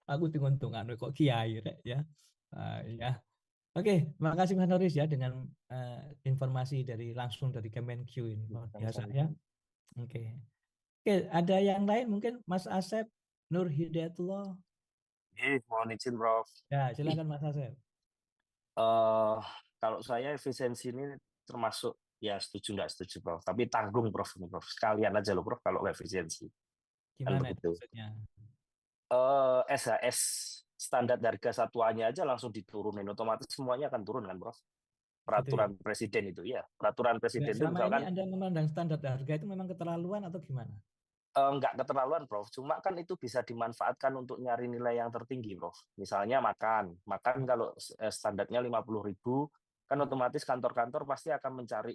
Aku tinggal kok kiai rek ya. Ya. Oke, terima kasih Mas Noris ya dengan informasi langsung dari Kemenq ini, luar biasa ya. Oke. Oke, ada yang lain mungkin Mas Asep Nur Hidayatullah. Mohon izin, Prof. Ya, silakan Mas Asep. Kalau saya efisiensi ini termasuk ya setuju nggak setuju, Prof. Tapi tanggung, Prof. Ini, Prof. Sekalian aja loh, Prof. Kalau efisiensi. Kan Gimana itu begitu. maksudnya? SHS standar harga satuannya aja langsung diturunin, otomatis semuanya akan turun kan, Prof. Peraturan Gitu ya. presiden itu ya. Peraturan presiden itu Selama ini misalkan Anda memandang standar harga itu memang keterlaluan atau gimana? nggak keterlaluan, Prof. Cuma kan itu bisa dimanfaatkan untuk nyari nilai yang tertinggi, Prof. Misalnya makan kalau standarnya 50.000, kan otomatis kantor-kantor pasti akan mencari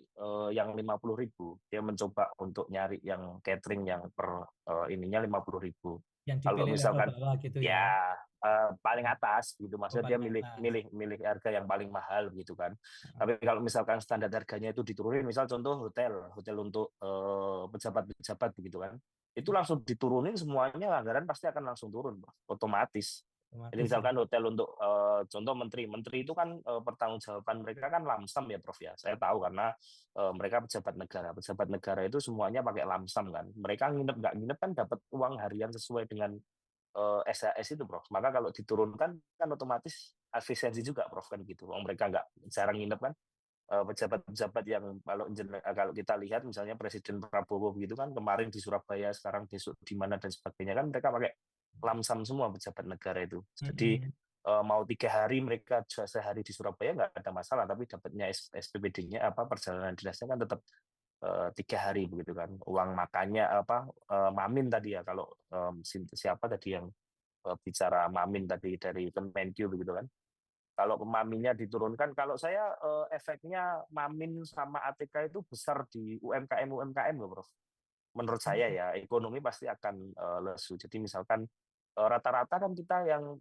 yang 50.000. Dia mencoba untuk nyari yang catering yang per ininya 50.000. Yang Kalau dipilih level misalkan bawah gitu ya paling atas gitu, maksudnya dia paling milih atas. milih harga yang paling mahal gitu kan. Tapi kalau misalkan standar harganya itu diturunin, misal contoh hotel untuk pejabat-pejabat begitu kan, itu langsung diturunin semuanya, anggaran pasti akan langsung turun, Bro, otomatis. Jadi misalkan hotel untuk contoh menteri itu kan pertanggungjawaban mereka kan lamsam ya Prof ya. Saya tahu karena mereka pejabat negara itu semuanya pakai lamsam kan. Mereka nggak nginep kan dapat uang harian sesuai dengan SHS itu Prof. Maka kalau diturunkan kan otomatis efisiensi juga Prof kan gitu. Mereka nggak jarang nginep kan. Pejabat-pejabat yang kalau kita lihat misalnya Presiden Prabowo begitu kan, kemarin di Surabaya, sekarang besok di mana dan sebagainya kan, mereka pakai lamsam semua pejabat negara itu. Jadi mau 3 hari mereka sehari di Surabaya nggak ada masalah, tapi dapatnya SPPD-nya perjalanan dinasnya kan tetap 3 hari begitu kan. Uang makannya Mamin tadi ya, kalau siapa tadi yang bicara Mamin tadi dari Kemenkyu begitu kan. Kalau Maminnya diturunkan, kalau saya efeknya Mamin sama ATK itu besar di UMKM loh Prof. Menurut saya ya, ekonomi pasti akan lesu. Jadi misalkan rata-rata kan kita yang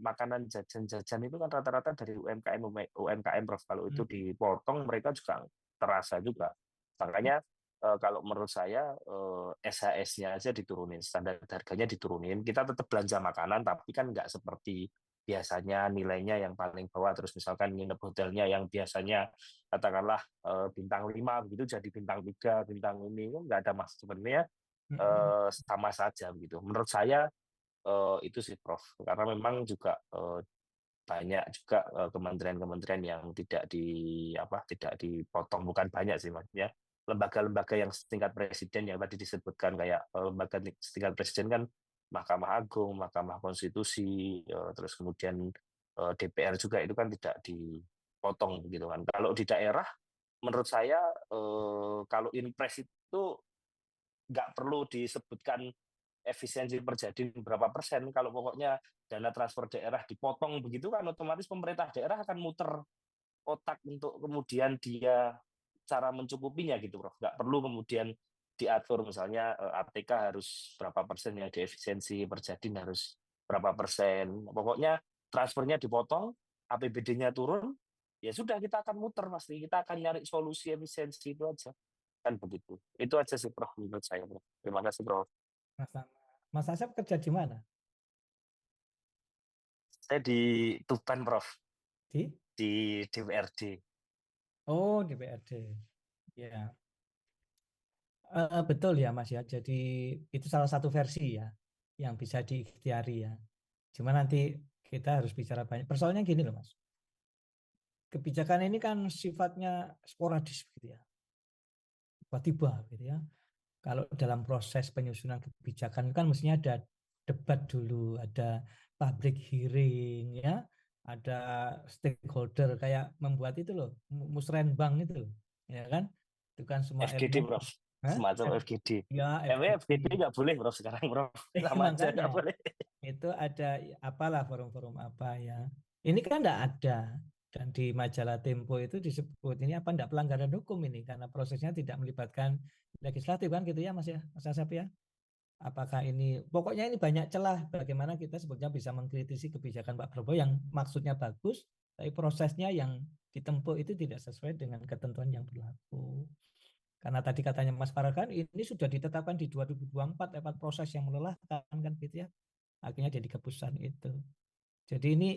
makanan jajan-jajan itu kan rata-rata dari UMKM Prof. Kalau itu dipotong mereka juga terasa juga. Makanya kalau menurut saya SHS-nya aja diturunin, standar harganya diturunin. Kita tetap belanja makanan, tapi kan nggak seperti biasanya nilainya yang paling bawah. Terus misalkan nginep hotelnya yang biasanya katakanlah bintang 5 begitu jadi bintang 3, bintang ini nggak ada masalah, sebenarnya sama saja begitu. Menurut saya itu sih Prof. Karena memang juga banyak juga kementerian-kementerian yang tidak dipotong, bukan banyak sih maksudnya. Lembaga-lembaga yang setingkat presiden yang tadi disebutkan, kayak lembaga setingkat presiden kan Mahkamah Agung, Mahkamah Konstitusi, terus kemudian DPR juga, itu kan tidak dipotong begitu kan. Kalau di daerah menurut saya kalau Inpres itu nggak perlu disebutkan efisiensi Perjadin berapa persen, kalau pokoknya dana transfer daerah dipotong begitu kan, otomatis pemerintah daerah akan muter otak untuk kemudian dia cara mencukupinya gitu Prof. Nggak perlu kemudian diatur misalnya ATK harus berapa persen yang diefisiensi, Perjadin harus berapa persen. Pokoknya transfernya dipotong, APBD-nya turun, ya sudah kita akan muter pasti. Kita akan nyari solusi efisiensi itu aja. Kan begitu. Itu aja sih Prof menurut saya, Prof. Terima kasih Prof. Mas Asep kerja di mana? Saya di Tuban Prof. Di DPRD. Oh, DPRD. Ya. Betul ya Mas ya. Jadi itu salah satu versi ya yang bisa diikhtiari ya. Cuma nanti kita harus bicara banyak. Persoalannya gini loh Mas. Kebijakan ini kan sifatnya sporadis gitu ya. Tiba-tiba gitu ya. Kalau dalam proses penyusunan kebijakan kan mestinya ada debat dulu, ada public hearing ya, ada stakeholder, kayak membuat itu loh, musrenbang itu loh, ya kan? Itu kan semua FGD elemen. Prof. Semacam FGD. Ya, FGD nggak boleh Prof sekarang Prof. Sama aja nggak boleh. Itu ada apalah forum-forum apa ya. Ini kan enggak ada. Dan di majalah Tempo itu disebut ini apa enggak pelanggaran hukum ini karena prosesnya tidak melibatkan legislatif kan gitu ya Mas ya, Mas Asep ya. Apakah ini pokoknya ini banyak celah bagaimana kita sebetulnya bisa mengkritisi kebijakan Pak Prabowo yang maksudnya bagus tapi prosesnya yang ditempuh itu tidak sesuai dengan ketentuan yang berlaku. Karena tadi katanya Mas Farhan ini sudah ditetapkan di 2024 lewat proses yang melelahkan kan gitu ya. Akhirnya jadi keputusan itu. Jadi ini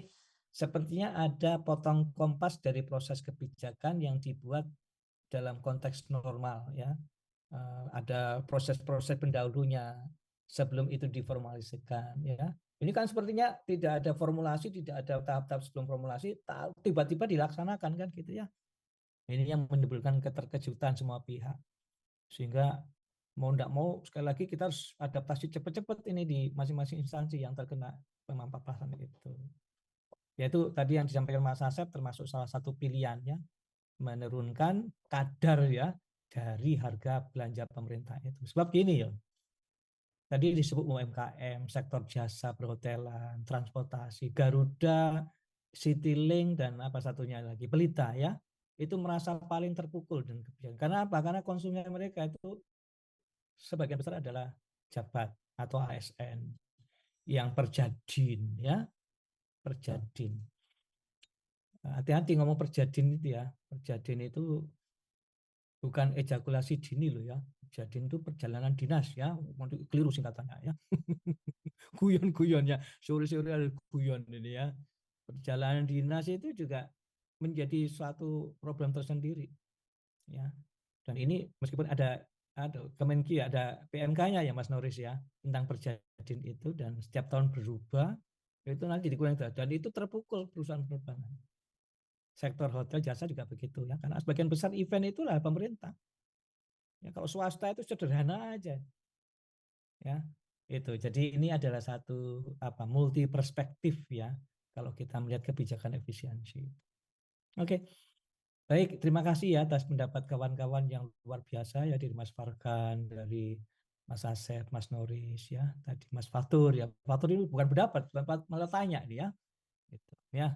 sepertinya ada potong kompas dari proses kebijakan yang dibuat dalam konteks normal ya. Ada proses-proses pendahulunya sebelum itu diformulasikan ya. Ini kan sepertinya tidak ada formulasi, tidak ada tahap-tahap sebelum formulasi, tiba-tiba dilaksanakan kan gitu ya. Ini yang menimbulkan keterkejutan semua pihak. Sehingga mau tidak mau sekali lagi kita harus adaptasi cepat-cepat ini di masing-masing instansi yang terkena pemaparan itu. Yaitu tadi yang disampaikan Mas Asep termasuk salah satu pilihannya menurunkan kadar ya dari harga belanja pemerintah itu. Sebab gini ya, tadi disebut UMKM, sektor jasa perhotelan, transportasi, Garuda, Citylink dan apa satunya lagi Pelita ya, itu merasa paling terpukul dengan kebijakan. Karena apa? Karena konsumen mereka itu sebagian besar adalah jabat atau ASN. yang perjadin ya, perjadin. Hati-hati ngomong perjadin itu ya. Perjadin itu bukan ejakulasi dini loh ya. Perjadin itu perjalanan dinas ya. Keliru singkatannya ya. Guyon-guyonnya, sore-sore ada guyon ini ya. Perjalanan dinas itu juga menjadi suatu problem tersendiri ya. Dan ini meskipun ada Kemenkyu, ada PMK-nya ya Mas Noris ya, tentang perjadin itu, dan setiap tahun berubah, itu nanti dikurangi, dan itu terpukul perusahaan penerbangan. Sektor hotel jasa juga begitu ya, karena sebagian besar event itulah pemerintah. Ya, kalau swasta itu sederhana aja. Ya, itu. Jadi ini adalah satu multi perspektif ya, kalau kita melihat kebijakan efisiensi. Oke. Baik, terima kasih ya atas pendapat kawan-kawan yang luar biasa ya, dari Mas Farkan, dari Mas Asep, Mas Noris ya, tadi Mas Fatur ya. Fatur ini bukan pendapat, malah tanya dia. Gitu, ya.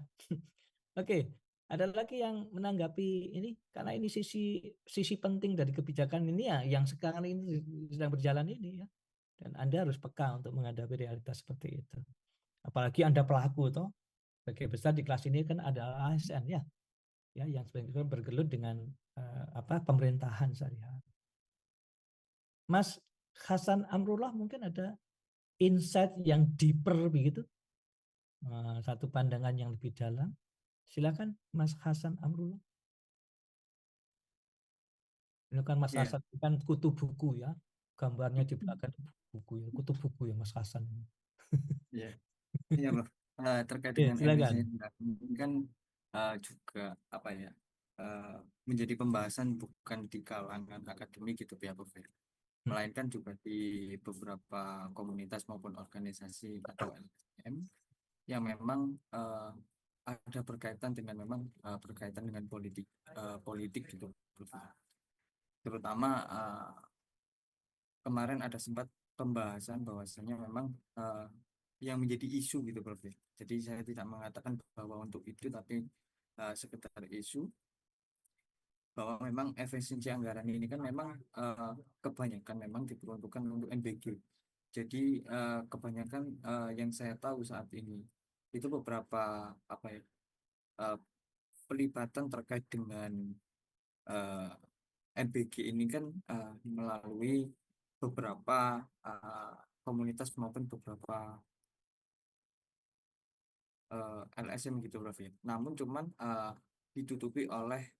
Oke, ada lagi yang menanggapi ini, karena ini sisi penting dari kebijakan ini ya, yang sekarang ini sedang berjalan ini ya. Dan Anda harus peka untuk menghadapi realitas seperti itu. Apalagi Anda pelaku toh. Sebagai besar di kelas ini kan adalah ASN ya. Ya, yang sebenarnya bergelut dengan pemerintahan syariah. Mas Hasan Amrullah mungkin ada insight yang deeper begitu, satu pandangan yang lebih dalam. Silakan Mas Hasan Amrullah. Ini kan Mas Hasan kan kutu buku ya, gambarnya di belakang buku ya, kutu buku ya Mas Hasan. Iya, iya Prof. Terkait Ya, dengan silakan. ini kan juga menjadi pembahasan bukan di kalangan akademik gitu ya Prof, melainkan juga di beberapa komunitas maupun organisasi atau LSM yang memang ada berkaitan dengan berkaitan dengan politik gitu Prof. Terutama kemarin ada sempat pembahasan bahwasanya memang yang menjadi isu gitu Prof. Jadi saya tidak mengatakan bahwa untuk itu, tapi sekedar isu bahwa memang efisiensi anggaran ini kan memang kebanyakan memang diperuntukkan untuk NBG. Jadi kebanyakan yang saya tahu saat ini itu beberapa pelibatan terkait dengan NBG ini kan melalui beberapa komunitas maupun beberapa LSM gitu Prof. Namun cuman ditutupi oleh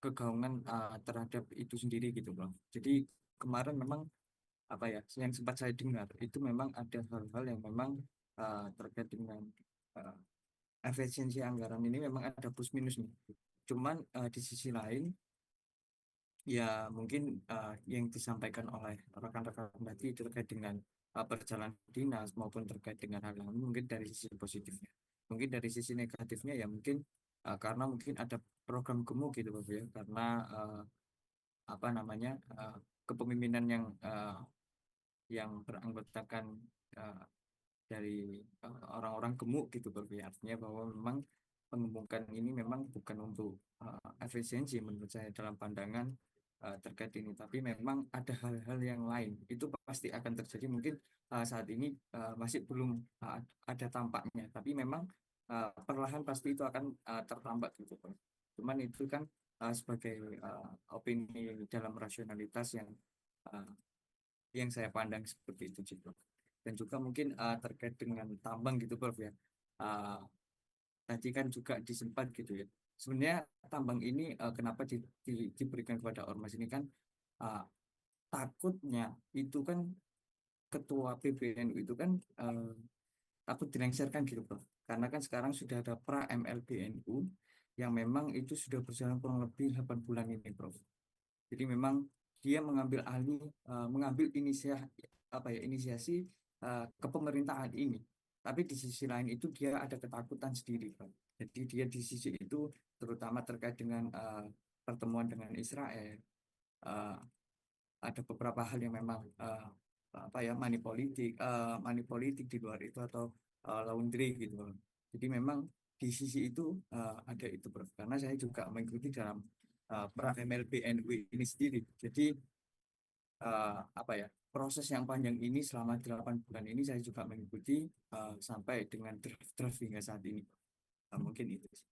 kegaungan terhadap itu sendiri gitu Prof. Jadi kemarin memang yang sempat saya dengar itu memang ada hal-hal yang memang terkait dengan efisiensi anggaran ini memang ada plus minusnya. Cuman di sisi lain ya mungkin yang disampaikan oleh rekan-rekan tadi terkait dengan perjalanan dinas maupun terkait dengan hal lain mungkin dari sisi positifnya. Mungkin dari sisi negatifnya ya mungkin karena mungkin ada program gemuk gitu Bapak ya, karena kepemimpinan yang beranggotakan dari orang-orang gemuk gitu Bapak ya. Artinya bahwa memang pengembangan ini memang bukan untuk efisiensi menurut saya dalam pandangan terkait ini, tapi memang ada hal-hal yang lain itu pasti akan terjadi. Mungkin saat ini masih belum ada tampaknya, tapi memang perlahan pasti itu akan terlambat gitu Pak. Cuman itu kan sebagai opini dalam rasionalitas yang saya pandang seperti itu sih Prof. Dan juga mungkin terkait dengan tambang gitu Prof ya. Tadi kan juga disempat gitu ya. Sebenarnya tambang ini kenapa diberikan kepada ormas ini kan takutnya itu kan ketua PBNU itu kan takut dilengsarkan gitu Prof. Karena kan sekarang sudah ada pra MLBNU yang memang itu sudah berjalan kurang lebih 8 bulan ini Prof. Jadi memang dia mengambil inisiasi kepemerintahan ini. Tapi di sisi lain itu dia ada ketakutan sendiri Prof. Jadi dia di sisi itu terutama terkait dengan pertemuan dengan Israel, ada beberapa hal yang memang money politik di luar itu atau laundry gitu. Jadi memang di sisi itu ada itu Prof. Karena saya juga mengikuti dalam pra MLBNU ini sendiri. Jadi apa ya, proses yang panjang ini selama 8 bulan ini saya juga mengikuti sampai dengan draft hingga saat ini. Mungkin itu sih.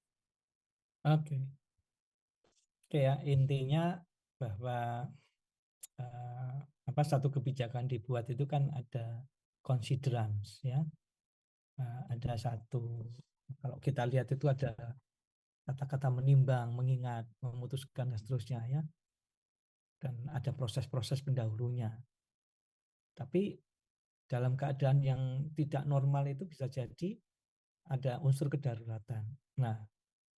Oke. Oke ya, intinya bahwa satu kebijakan dibuat itu kan ada considerance ya. Ada satu, kalau kita lihat itu ada kata-kata menimbang, mengingat, memutuskan dan seterusnya ya. Dan ada proses-proses pendahulunya. Tapi dalam keadaan yang tidak normal itu bisa jadi ada unsur kedaruratan. Nah,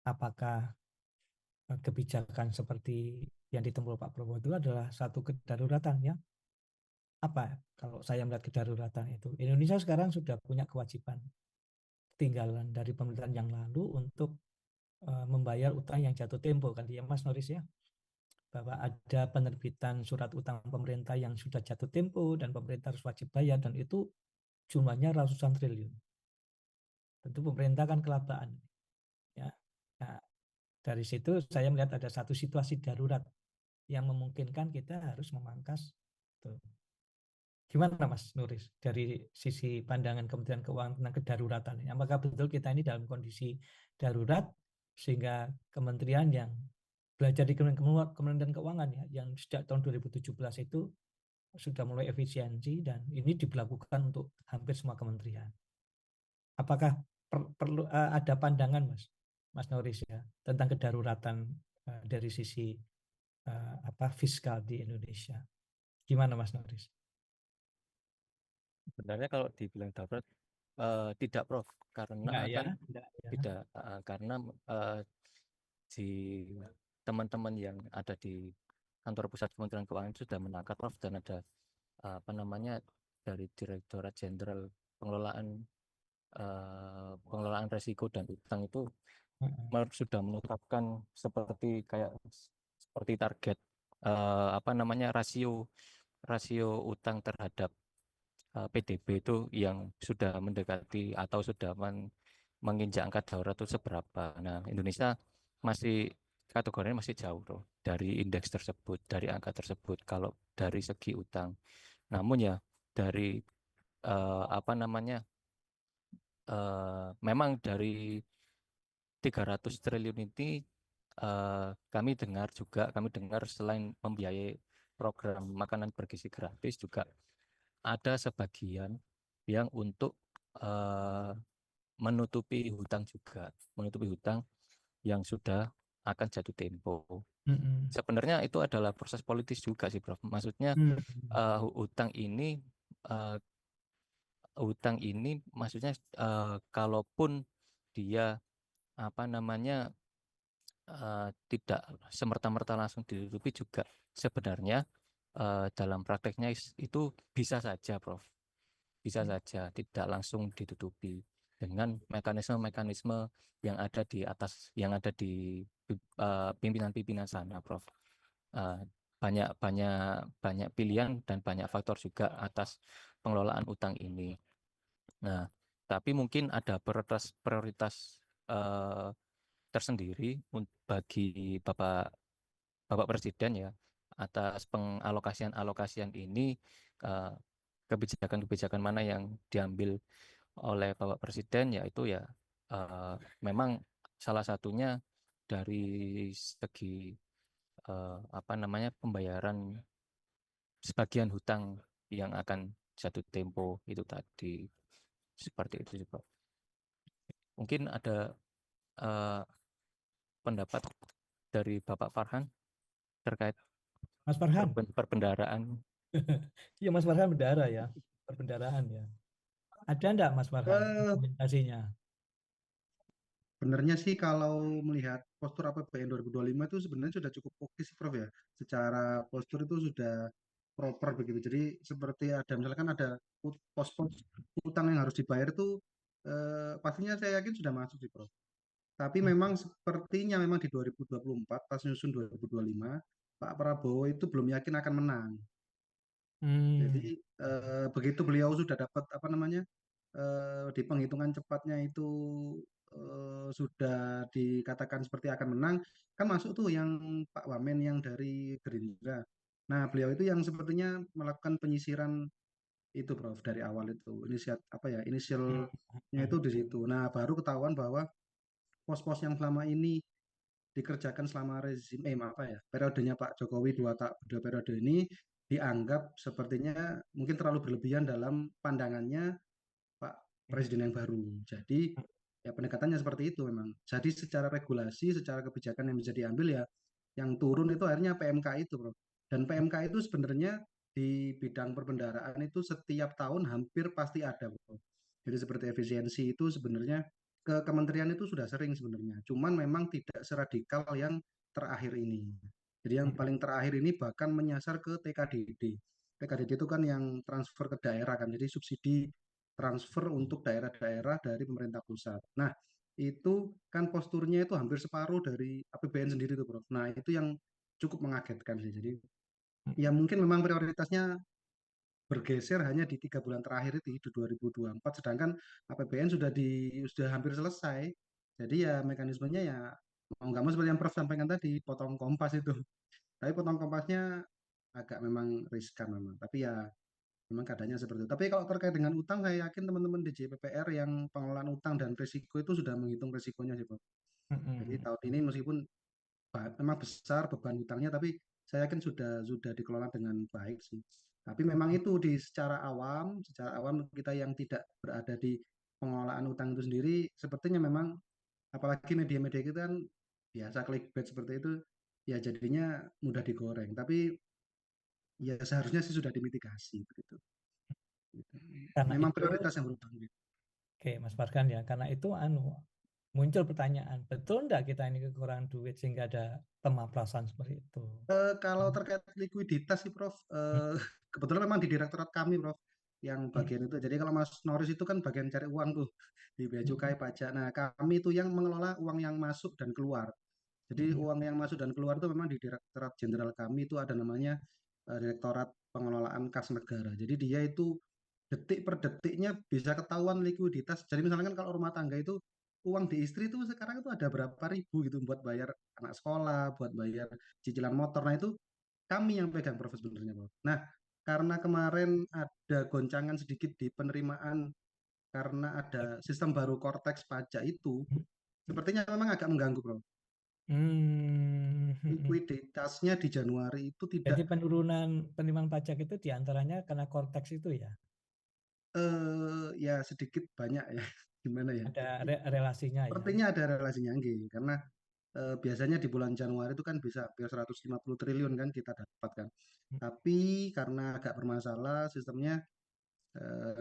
apakah kebijakan seperti yang ditempuh Pak Prabowo itu adalah satu kedaruratan ya? Apa kalau saya melihat kedaruratan itu? Indonesia sekarang sudah punya kewajiban ketinggalan dari pemerintahan yang lalu untuk membayar utang yang jatuh tempo kan ya Mas Noris ya, bahwa ada penerbitan surat utang pemerintah yang sudah jatuh tempo dan pemerintah harus wajib bayar dan itu jumlahnya ratusan triliun. Tentu pemerintah kan kelabaan ya. Nah, dari situ saya melihat ada satu situasi darurat yang memungkinkan kita harus memangkas. Tuh. Gimana Mas Nuris dari sisi pandangan Kementerian Keuangan tentang kedaruratan? Apakah betul kita ini dalam kondisi darurat sehingga kementerian yang belajar di Kementerian Keuangan ya, yang sejak tahun 2017 itu sudah mulai efisiensi dan ini diberlakukan untuk hampir semua kementerian. Apakah perlu ada pandangan Mas Noris ya tentang kedaruratan dari sisi fiskal di Indonesia? Gimana Mas Noris? Sebenarnya kalau dibilang darurat tidak Prof, karena Enggak ya, kan tidak karena di teman-teman yang ada di kantor pusat Kementerian Keuangan sudah menangkap Prof, dan ada apa namanya dari Direktorat Jenderal Pengelolaan Risiko dan Utang itu sudah menetapkan seperti target apa namanya rasio utang terhadap PDB itu yang sudah mendekati atau sudah menginjak angka darurat itu seberapa. Nah, Indonesia masih kategorinya masih jauh loh dari indeks tersebut, dari angka tersebut kalau dari segi utang. Namun ya dari apa namanya memang dari 300 triliun ini kami dengar selain membiayai program makanan bergizi gratis juga ada sebagian yang untuk menutupi hutang yang sudah akan jatuh tempo. Sebenarnya itu adalah proses politis juga sih Prof. Maksudnya hutang ini maksudnya kalaupun dia apa namanya tidak semerta-merta langsung ditutupi juga sebenarnya dalam prakteknya itu bisa saja Prof. Bisa saja tidak langsung ditutupi dengan mekanisme-mekanisme yang ada di atas, yang ada di pimpinan-pimpinan sana Prof. Banyak pilihan dan banyak faktor juga atas pengelolaan utang ini. Nah, tapi mungkin ada prioritas tersendiri bagi Bapak Presiden ya atas pengalokasian ini, kebijakan-kebijakan mana yang diambil oleh Bapak Presiden, yaitu ya memang salah satunya dari segi apa namanya pembayaran sebagian hutang yang akan jatuh tempo itu tadi, seperti itu sih Pak. Mungkin ada pendapat dari Bapak Farhan terkait Mas Farhan. perbendaraan. Iya Mas Farhan bendara ya, perbendaraan ya. Ada enggak Mas Farhan komentasinya? Sebenarnya sih kalau melihat postur APBN 2025 itu sebenarnya sudah cukup oke sih Prof ya. Secara postur itu sudah proper begitu. Jadi seperti ada misalkan ada pos-pos utang yang harus dibayar itu pastinya saya yakin sudah masuk sih Prof. Tapi memang sepertinya memang di 2024 pas nyusun 2025 Pak Prabowo itu belum yakin akan menang. Jadi begitu beliau sudah dapat apa namanya di penghitungan cepatnya itu sudah dikatakan seperti akan menang, kan masuk tuh yang Pak Wamen yang dari Gerindra. Nah, beliau itu yang sepertinya melakukan penyisiran itu, Prof, dari awal itu. Inisialnya itu di situ. Nah, baru ketahuan bahwa pos-pos yang selama ini dikerjakan selama periodenya Pak Jokowi dua periode ini dianggap sepertinya mungkin terlalu berlebihan dalam pandangannya Pak Presiden yang baru. Jadi ya pendekatannya seperti itu memang. Jadi secara regulasi, secara kebijakan yang bisa diambil ya yang turun itu akhirnya PMK itu, Bro. Dan PMK itu sebenarnya di bidang perbendaharaan itu setiap tahun hampir pasti ada, Bro. Jadi seperti efisiensi itu sebenarnya ke kementerian itu sudah sering sebenarnya. Cuman memang tidak seradikal yang terakhir ini. Jadi yang paling terakhir ini bahkan menyasar ke TKDD. TKDD itu kan yang transfer ke daerah kan. Jadi subsidi transfer untuk daerah-daerah dari pemerintah pusat. Nah, itu kan posturnya itu hampir separuh dari APBN sendiri tuh, Prof. Nah, itu yang cukup mengagetkan sih. Jadi, ya mungkin memang prioritasnya bergeser hanya di 3 bulan terakhir itu di 2024, sedangkan APBN sudah hampir selesai. Jadi ya mekanismenya ya mau nggak mau seperti yang Prof sampaikan tadi, potong kompas itu. Tapi potong kompasnya agak memang riskan memang. Tapi ya memang keadaannya seperti itu. Tapi kalau terkait dengan utang, saya yakin teman-teman di JPPR yang pengelolaan utang dan risiko itu sudah menghitung risikonya sih, Pak. Jadi tahun ini meskipun memang besar beban utangnya, tapi saya yakin sudah dikelola dengan baik sih. Tapi memang itu secara awam kita yang tidak berada di pengelolaan utang itu sendiri, sepertinya memang apalagi media-media kita kan biasa clickbait seperti itu, ya jadinya mudah digoreng. Tapi ya seharusnya sih sudah dimitigasi begitu. Karena Memang itu, prioritas yang berubah. oke Mas Farkan ya, karena itu muncul pertanyaan, betul enggak kita ini kekurangan duit sehingga ada pemapasan seperti itu? Kalau terkait likuiditas sih, Prof, kebetulan memang di direktorat kami, Prof, yang bagian itu. Jadi kalau Mas Noris itu kan bagian cari uang tuh di bea cukai pajak. Nah, kami itu yang mengelola uang yang masuk dan keluar. Jadi uang yang masuk dan keluar itu memang di direktorat jenderal kami itu ada namanya Direktorat Pengelolaan Kas Negara. Jadi dia itu detik per detiknya bisa ketahuan likuiditas. Jadi misalkan kalau rumah tangga itu uang di istri itu sekarang itu ada berapa ribu gitu buat bayar anak sekolah, buat bayar cicilan motor. Nah itu kami yang pegang, Prof, sebenarnya, Prof. Nah, karena kemarin ada goncangan sedikit di penerimaan karena ada sistem baru Cortex pajak itu, sepertinya memang agak mengganggu, Prof. Likuiditasnya di Januari itu Jadi tidak penurunan penerimaan pajak itu diantaranya karena Cortex itu ya? ya sedikit banyak ya. Gimana ya? Ada relasinya ya? Sepertinya ada relasinya, nggih. Karena biasanya di bulan Januari itu kan bisa hampir 150 triliun kan kita dapatkan. Tapi karena agak bermasalah sistemnya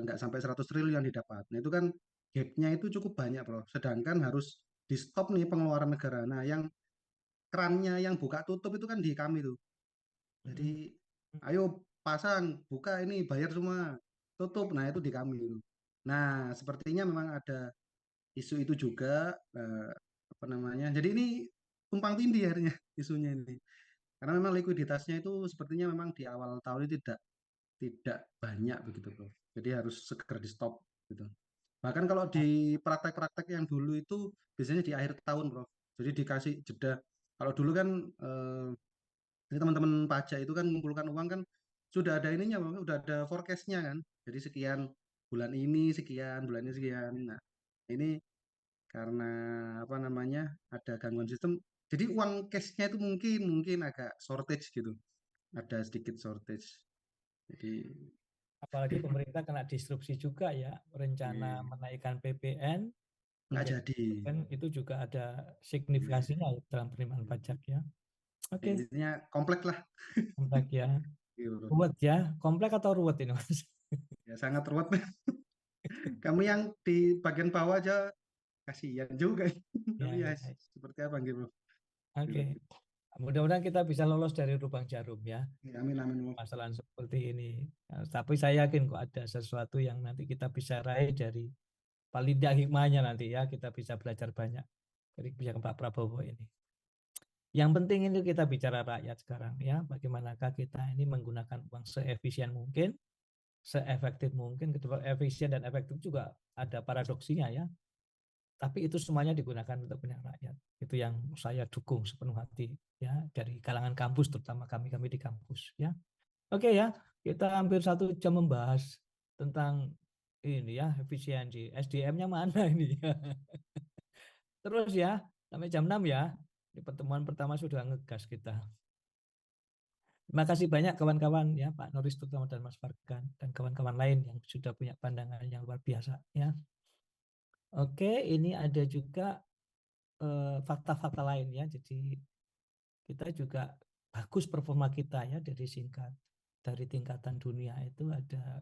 nggak sampai 100 triliun didapat. Nah itu kan gapnya itu cukup banyak, Bro. Sedangkan harus di stop nih pengeluaran negara. Nah yang kerannya yang buka tutup itu kan di kami tuh. Jadi ayo pasang, buka ini, bayar semua, tutup. Nah itu di kami itu. Nah sepertinya memang ada isu itu juga apa namanya. Jadi ini tumpang tindih akhirnya isunya ini. Karena memang likuiditasnya itu sepertinya memang di awal tahun ini tidak banyak begitu, Bro. Jadi harus segera di stop gitu. Bahkan kalau di praktek-praktek yang dulu itu biasanya di akhir tahun, Bro. Jadi dikasih jeda. Kalau dulu kan ini teman-teman pajak itu kan mengumpulkan uang kan sudah ada ininya, Bro. Sudah ada forecast-nya kan. Jadi sekian bulan ini sekian, bulan ini sekian. Nah, ini karena apa namanya ada gangguan sistem. Jadi uang cash-nya itu mungkin agak shortage gitu. Ada sedikit shortage. Jadi Apalagi pemerintah kena disrupsi juga ya, rencana menaikkan PPN nggak menjadi jadi. itu juga ada signifikasinya ya dalam penerimaan pajak ya. Oke, Intinya kompleks lah. komplek ya. Gitu. Ruwet ya, komplek atau ruwet ini Mas? Ya sangat ruwet. Kamu yang di bagian bawah aja kasihan juga. Tapi Ya, ya ya. seperti apa gitu. Oke. Mudah-mudahan kita bisa lolos dari lubang jarum ya. Ya, amin amin. Prof. Masalah seperti ini. Ya, tapi saya yakin kok ada sesuatu yang nanti kita bisa raih dari paling tidak hikmahnya nanti ya, kita bisa belajar banyak dari kebijakan Pak Prabowo ini. Yang penting itu kita bicara rakyat sekarang ya, bagaimanakah kita ini menggunakan uang seefisien mungkin, seefektif mungkin. Kedua efisien dan efektif juga ada paradoksinya ya. Tapi itu semuanya digunakan untuk kepentingan rakyat. Itu yang saya dukung sepenuh hati ya, dari kalangan kampus, terutama kami di kampus ya. Oke ya, kita hampir 1 jam membahas tentang ini ya, efisiensi. SDM-nya mana ini? Terus ya, sampai jam 6 ya. Di pertemuan pertama sudah ngegas kita. Terima kasih banyak kawan-kawan ya, Pak Noris terutama dan Mas Fargan dan kawan-kawan lain yang sudah punya pandangan yang luar biasa ya. Oke, ini ada juga fakta-fakta lain ya. Jadi kita juga bagus performa kita ya dari tingkatan dunia itu ada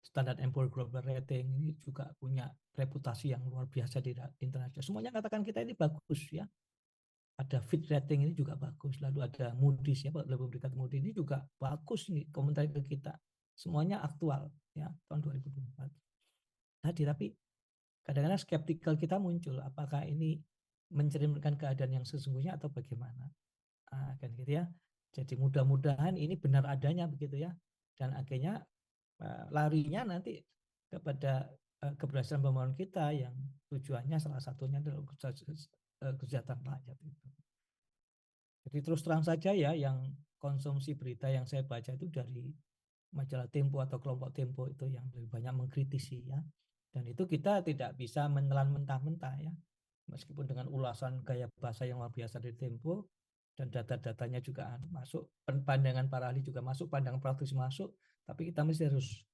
Standard & Poor's Global Rating, ini juga punya reputasi yang luar biasa di internasional. Semuanya katakan kita ini bagus ya. Ada Fitch Rating ini juga bagus. Lalu ada Moody's ya, lebih berikat Moody's ini juga bagus nih komentar ke kita. Semuanya aktual ya tahun 2024. Tadi tapi kadang-kadang skeptikal kita muncul, apakah ini mencerminkan keadaan yang sesungguhnya atau bagaimana? Kan gitu ya. Jadi mudah-mudahan ini benar adanya begitu ya. Dan akhirnya larinya nanti kepada keberhasilan pembangunan kita yang tujuannya salah satunya adalah kesejahteraan rakyat itu. Jadi terus terang saja ya, yang konsumsi berita yang saya baca itu dari majalah Tempo atau kelompok Tempo itu yang lebih banyak mengkritisi ya. Dan itu kita tidak bisa menelan mentah-mentah ya. Meskipun dengan ulasan gaya bahasa yang luar biasa dari Tempo dan data-datanya juga masuk, pandangan para ahli juga masuk, pandangan praktis masuk, tapi kita mesti harus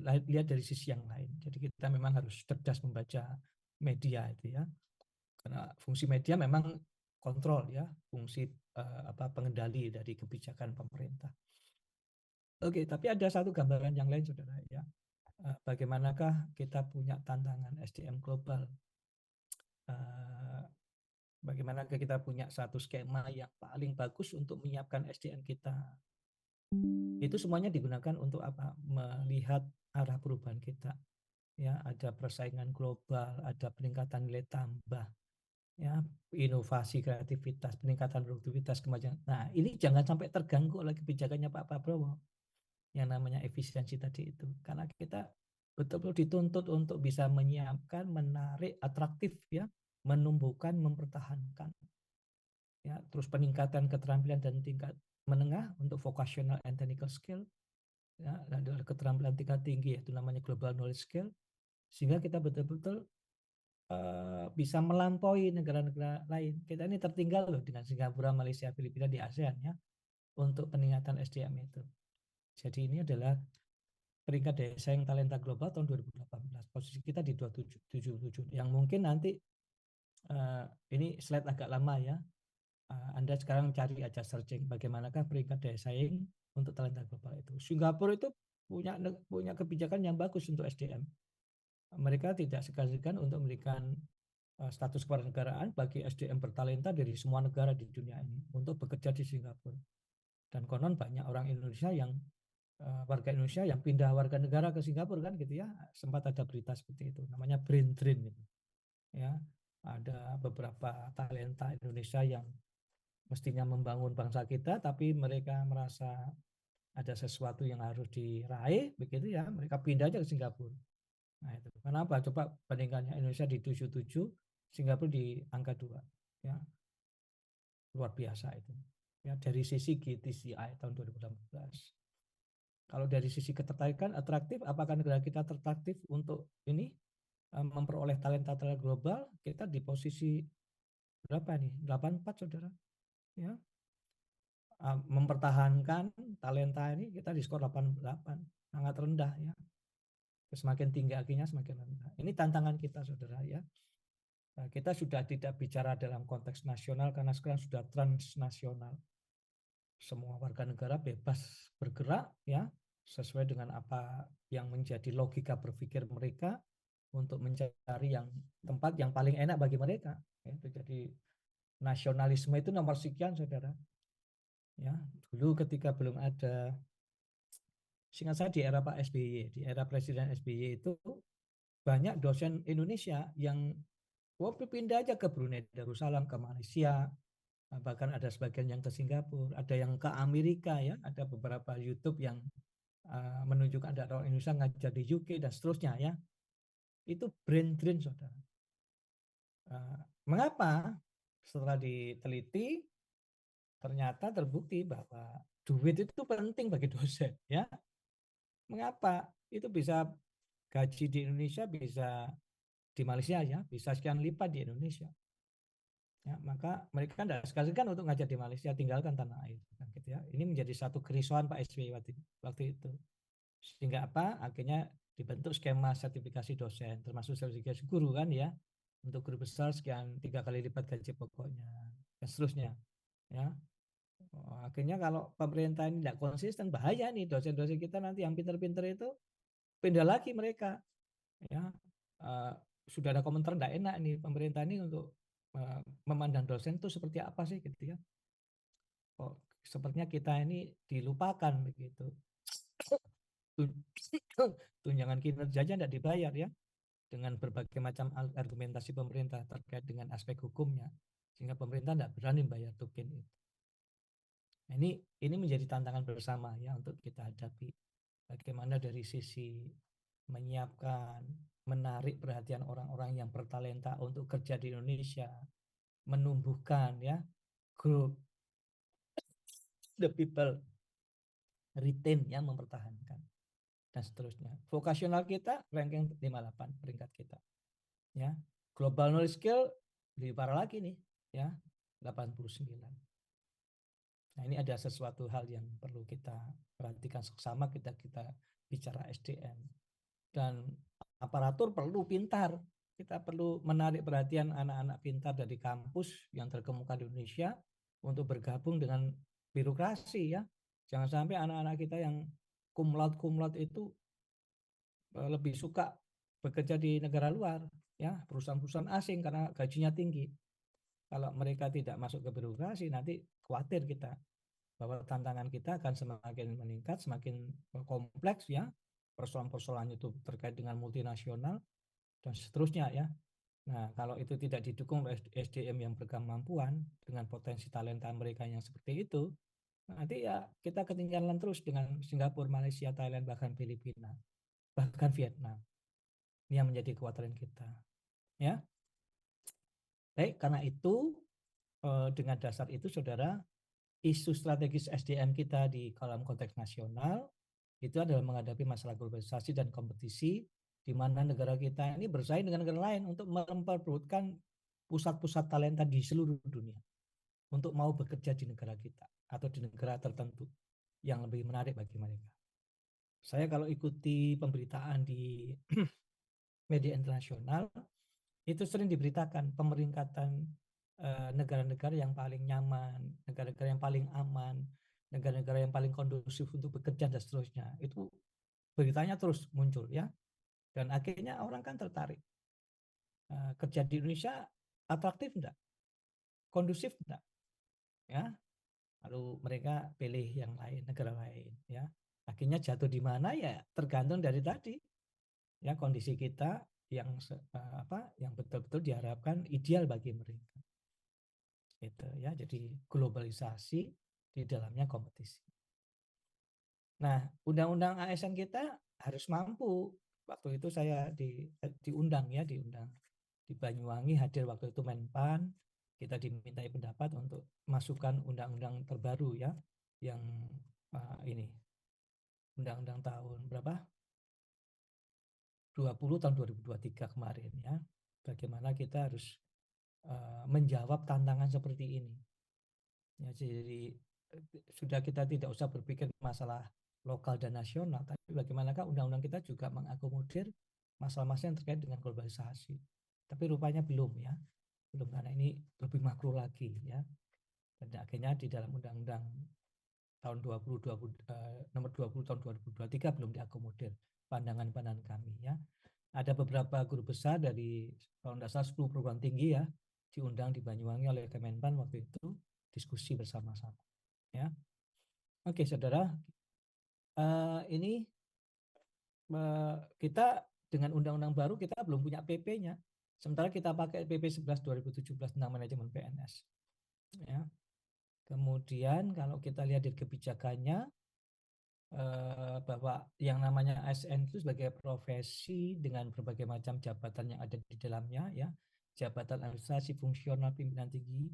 lihat dari sisi yang lain. Jadi kita memang harus cerdas membaca media itu ya. Karena fungsi media memang kontrol ya, fungsi pengendali dari kebijakan pemerintah. Oke, tapi ada satu gambaran yang lain saudara ya. Bagaimanakah kita punya tantangan SDM global? Bagaimanakah kita punya satu skema yang paling bagus untuk menyiapkan SDM kita? Itu semuanya digunakan untuk apa? Melihat arah perubahan kita. Ya, ada persaingan global, ada peningkatan nilai tambah, ya, inovasi, kreativitas, peningkatan produktivitas, kemajuan. Nah, ini jangan sampai terganggu oleh kebijakannya Pak Prabowo yang namanya efisiensi tadi itu. Karena kita betul-betul dituntut untuk bisa menyiapkan, menarik, atraktif ya, menumbuhkan, mempertahankan. Ya, terus peningkatan keterampilan dan tingkat menengah untuk vocational and technical skill. Ya, ada keterampilan tingkat tinggi yaitu namanya global knowledge skill, sehingga kita betul-betul bisa melampaui negara-negara lain. Kita ini tertinggal loh dengan Singapura, Malaysia, Filipina di ASEAN ya untuk peningkatan SDM itu. Jadi ini adalah peringkat daya saing talenta global tahun 2018. Posisi kita di 277 yang mungkin nanti ini slide agak lama ya. Anda sekarang cari aja searching bagaimanakah peringkat daya saing untuk talenta global itu. Singapura itu punya kebijakan yang bagus untuk SDM. Mereka tidak segan-segan untuk memberikan status kewarganegaraan bagi SDM bertalenta dari semua negara di dunia ini untuk bekerja di Singapura. Dan konon banyak orang Indonesia yang warga Indonesia yang pindah warga negara ke Singapura kan gitu ya. Sempat ada berita seperti itu, namanya brain drain gitu. Ya, ada beberapa talenta Indonesia yang mestinya membangun bangsa kita, tapi mereka merasa ada sesuatu yang harus diraih begitu ya, mereka pindah aja ke Singapura. Nah itu kenapa? Coba bandingkannya, Indonesia di 77, Singapura di angka 2 ya, luar biasa itu ya dari sisi GTCI tahun 2018. Kalau dari sisi ketertarikan atraktif, apakah negara kita tertarik untuk ini memperoleh talenta global? Kita di posisi berapa nih? 84 saudara ya. Mempertahankan talenta ini kita di skor 88, sangat rendah ya. Semakin tinggi akhirnya semakin rendah. Ini tantangan kita saudara ya. Kita sudah tidak bicara dalam konteks nasional karena sekarang sudah transnasional. Semua warga negara bebas bergerak ya sesuai dengan apa yang menjadi logika berpikir mereka untuk mencari tempat yang paling enak bagi mereka. Jadi nasionalisme itu nomor sekian saudara. Ya, dulu ketika belum ada, seingat saya di era Pak SBY, di era Presiden SBY itu banyak dosen Indonesia yang pindah aja ke Brunei Darussalam, ke Malaysia, bahkan ada sebagian yang ke Singapura, ada yang ke Amerika ya, ada beberapa YouTube yang menunjukkan ada orang Indonesia ngajar di UK dan seterusnya ya. Itu brain drain saudara. Mengapa? Setelah diteliti, ternyata terbukti bahwa duit itu penting bagi dosen, ya. Mengapa? Itu bisa gaji di Indonesia bisa di Malaysia ya, bisa sekian lipat di Indonesia. Ya, maka mereka tidak sekali-sekali untuk ngajar di Malaysia, tinggalkan tanah air. Gitu ya. Ini menjadi satu kerisauan Pak SBY waktu itu. Sehingga apa? Akhirnya dibentuk skema sertifikasi dosen, termasuk sertifikasi guru kan ya, untuk guru besar sekian 3 kali lipat gaji pokoknya, dan seterusnya. Ya. Akhirnya kalau pemerintah ini tidak konsisten, bahaya nih dosen-dosen kita nanti yang pinter-pinter itu pindah lagi mereka. Ya, sudah ada komentar tidak enak nih pemerintah ini untuk memandang dosen itu seperti apa sih gitu ya. Kok sepertinya kita ini dilupakan begitu. Tunjangan kinerja aja tidak dibayar ya, dengan berbagai macam argumentasi pemerintah terkait dengan aspek hukumnya, sehingga pemerintah tidak berani bayar tukin itu. Nah, ini menjadi tantangan bersama ya untuk kita hadapi. Bagaimana dari sisi menyiapkan, menarik perhatian orang-orang yang bertalenta untuk kerja di Indonesia, menumbuhkan ya grup the people, retain yang mempertahankan, dan seterusnya. Vokasional kita ranking 58 peringkat kita. Ya, global knowledge skill lebih parah lagi nih ya, 89. Nah, ini ada sesuatu hal yang perlu kita perhatikan sama kita bicara SDM. Dan aparatur perlu pintar. Kita perlu menarik perhatian anak-anak pintar dari kampus yang terkemuka di Indonesia untuk bergabung dengan birokrasi ya. Jangan sampai anak-anak kita yang cum laude itu lebih suka bekerja di negara luar ya, perusahaan-perusahaan asing karena gajinya tinggi. Kalau mereka tidak masuk ke birokrasi, nanti khawatir kita bahwa tantangan kita akan semakin meningkat, semakin kompleks ya, persoalan-persoalan itu terkait dengan multinasional dan seterusnya ya. Nah, kalau itu tidak didukung oleh SDM yang berkemampuan dengan potensi talenta mereka yang seperti itu, nanti ya kita ketinggalan terus dengan Singapura, Malaysia, Thailand, bahkan Filipina, bahkan Vietnam. Ini yang menjadi kekhawatiran kita ya. Baik, karena itu dengan dasar itu saudara, isu strategis SDM kita di dalam konteks nasional itu adalah menghadapi masalah globalisasi dan kompetisi, di mana negara kita ini bersaing dengan negara lain untuk memperburukkan pusat-pusat talenta di seluruh dunia untuk mau bekerja di negara kita atau di negara tertentu yang lebih menarik bagi mereka. Saya kalau ikuti pemberitaan di media internasional itu sering diberitakan pemeringkatan negara-negara yang paling nyaman, negara-negara yang paling aman, negara-negara yang paling kondusif untuk bekerja dan seterusnya. Itu beritanya terus muncul ya. Dan akhirnya orang kan tertarik. Kerja di Indonesia atraktif enggak? Kondusif enggak? Ya. Lalu mereka pilih yang lain, negara lain ya. Akhirnya jatuh di mana ya tergantung dari tadi. Ya, kondisi kita yang yang betul-betul diharapkan ideal bagi mereka. Gitu ya, jadi globalisasi di dalamnya kompetisi. Nah, undang-undang ASN kita harus mampu. Waktu itu saya diundang di Banyuwangi, hadir waktu itu Menpan, kita dimintai pendapat untuk masukkan undang-undang terbaru ya, yang ini undang-undang tahun berapa? 20 tahun 2023 kemarin ya. Bagaimana kita harus menjawab tantangan seperti ini. Ya, jadi sudah kita tidak usah berpikir masalah lokal dan nasional, tapi bagaimanakah undang-undang kita juga mengakomodir masalah-masalah yang terkait dengan globalisasi. Tapi rupanya belum ya, belum, karena ini lebih makro lagi ya. Dan akhirnya di dalam undang-undang tahun 2020 nomor 20 tahun 2023 belum diakomodir pandangan-pandangan kami ya. Ada beberapa guru besar dari kalau tidak salah 10 perguruan tinggi ya diundang di Banyuwangi oleh Kemenpan waktu itu, diskusi bersama-sama ya. Oke saudara, ini kita dengan undang-undang baru kita belum punya PP-nya, sementara kita pakai PP 11 2017 tentang manajemen PNS ya. Kemudian kalau kita lihat di kebijakannya, bahwa yang namanya ASN itu sebagai profesi dengan berbagai macam jabatan yang ada di dalamnya ya, jabatan administrasi fungsional pimpinan tinggi,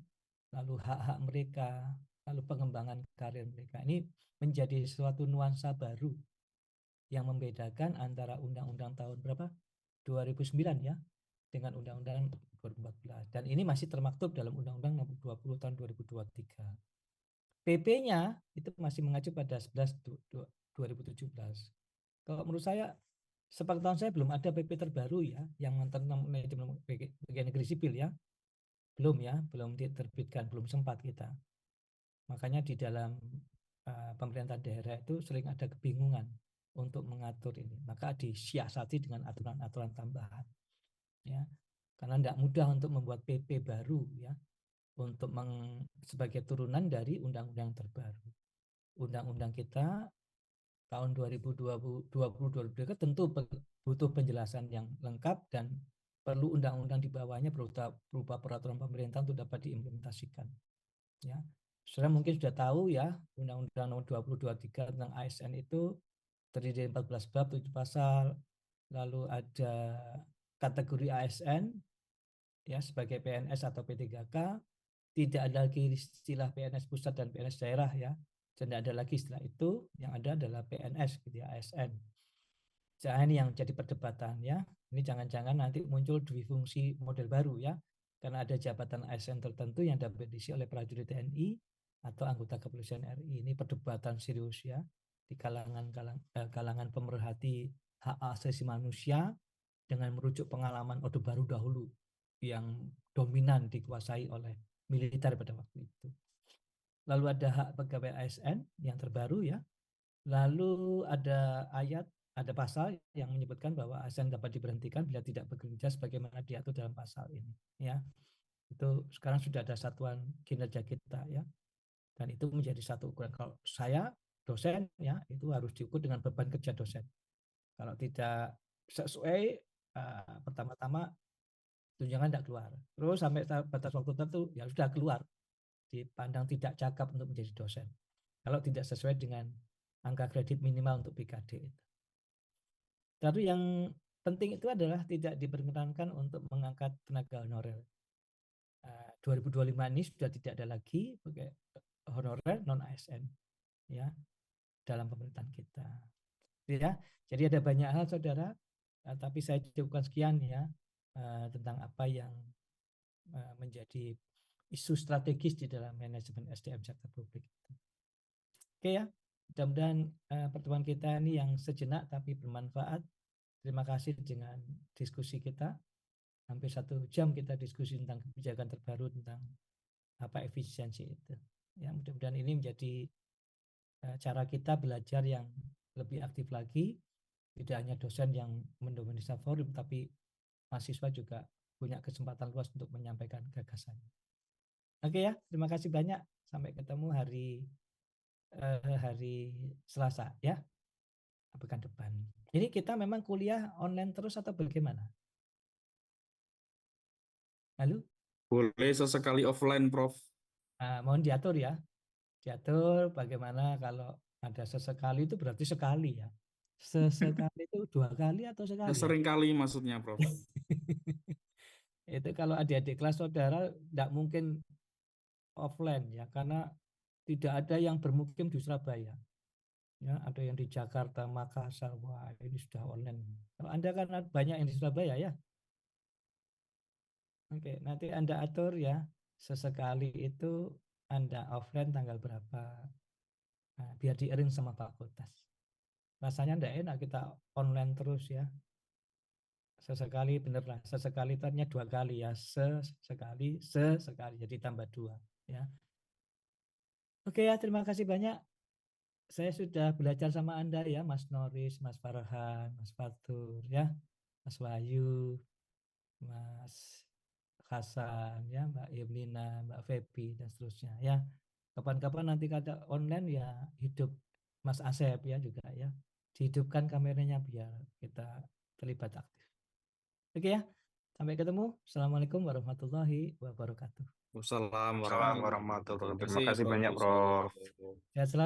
lalu hak-hak mereka, lalu pengembangan karir mereka. Ini menjadi suatu nuansa baru yang membedakan antara undang-undang tahun berapa? 2009 ya, dengan undang-undang 2014. Dan ini masih termaktub dalam undang-undang nomor 20 tahun 2023. PP-nya itu masih mengacu pada 11 2017. Kalau menurut saya, sepengetahuan saya belum ada PP terbaru ya, yang tentang manajemen pegawai negeri sipil ya. Belum ya, belum diterbitkan, belum sempat kita. Makanya di dalam pemerintahan daerah itu sering ada kebingungan untuk mengatur ini. Maka disiasati dengan aturan-aturan tambahan. Ya, karena tidak mudah untuk membuat PP baru ya, untuk sebagai turunan dari undang-undang terbaru. Undang-undang kita tahun 2020-2023 tentu butuh penjelasan yang lengkap dan perlu undang-undang di bawahnya berupa peraturan pemerintah untuk dapat diimplementasikan. Ya, saudara mungkin sudah tahu ya, Undang-Undang Nomor 2023 tentang ASN itu terdiri dari 14 bab, 7 pasal, lalu ada kategori ASN ya sebagai PNS atau P3K, tidak ada lagi istilah PNS pusat dan PNS daerah ya. Tidak ada lagi istilah itu, yang ada adalah PNS gitu ya, ASN. Jangan ini yang jadi perdebatan ya. Ini jangan-jangan nanti muncul dui fungsi model baru ya. Karena ada jabatan ASN tertentu yang dapat diisi oleh prajurit TNI atau anggota kepolisian RI. Ini perdebatan serius ya di kalangan pemerhati hak asasi manusia dengan merujuk pengalaman Orde Baru dahulu yang dominan dikuasai oleh militer pada waktu itu. Lalu ada hak pegawai ASN yang terbaru ya. Lalu ada pasal yang menyebutkan bahwa ASN dapat diberhentikan bila tidak bekerja sebagaimana diatur dalam pasal ini ya. Itu sekarang sudah ada satuan kinerja kita ya. Dan itu menjadi satu ukuran. Kalau saya dosen ya, itu harus diukur dengan beban kerja dosen. Kalau tidak sesuai, pertama-tama tunjangan tidak keluar. Terus sampai batas waktu tertentu ya sudah keluar, dipandang tidak cakap untuk menjadi dosen. Kalau tidak sesuai dengan angka kredit minimal untuk PKD itu. Tapi yang penting itu adalah tidak diperkenankan untuk mengangkat tenaga honorer. 2025 ini sudah tidak ada lagi honorer non ASN ya dalam pemerintahan kita. Ya, jadi ada banyak hal saudara, tapi saya cukupkan sekian ya tentang apa yang menjadi isu strategis di dalam manajemen SDM sektor publik. Oke ya, mudah-mudahan pertemuan kita ini yang sejenak tapi bermanfaat. Terima kasih dengan diskusi kita. Hampir 1 jam kita diskusi tentang kebijakan terbaru tentang apa efisiensi itu. Ya, mudah-mudahan ini menjadi cara kita belajar yang lebih aktif lagi. Tidak hanya dosen yang mendominasi forum, tapi mahasiswa juga punya kesempatan luas untuk menyampaikan gagasannya. Oke ya, terima kasih banyak. Sampai ketemu hari Selasa ya, pekan depan. Ini kita memang kuliah online terus atau bagaimana? Halo? Boleh sesekali offline, Prof. Mohon diatur ya. Diatur bagaimana kalau ada sesekali itu berarti sekali ya. Sesekali itu 2 kali atau sekali? Sering kali maksudnya, Prof. Itu kalau adik-adik kelas saudara tidak mungkin offline ya, karena tidak ada yang bermukim di Surabaya. Ya, ada yang di Jakarta, Makassar, wah ini sudah online. Kalau Anda kan banyak yang di Surabaya ya. Oke, nanti Anda atur ya, sesekali itu Anda offline tanggal berapa, biar di-arrange sama fakultas. Rasanya enggak enak kita online terus ya. Sesekali bener lah, sesekali ternyata 2 kali ya, sesekali, jadi tambah 2 ya. Oke ya, terima kasih banyak. Saya sudah belajar sama Anda ya, Mas Noris, Mas Farhan, Mas Fatur ya, Mas Wahyu, Mas Hasan ya, Mbak Yemlina, Mbak Febi dan seterusnya ya. Kapan-kapan nanti kada online ya hidup Mas Asep ya juga ya. Dihidupkan kameranya biar kita terlibat aktif. Oke ya, sampai ketemu. Assalamualaikum warahmatullahi wabarakatuh. Wassalamualaikum Assalamualaikum warahmatullahi wabarakatuh. Terima kasih banyak, Prof. Prof. Sehat selalu.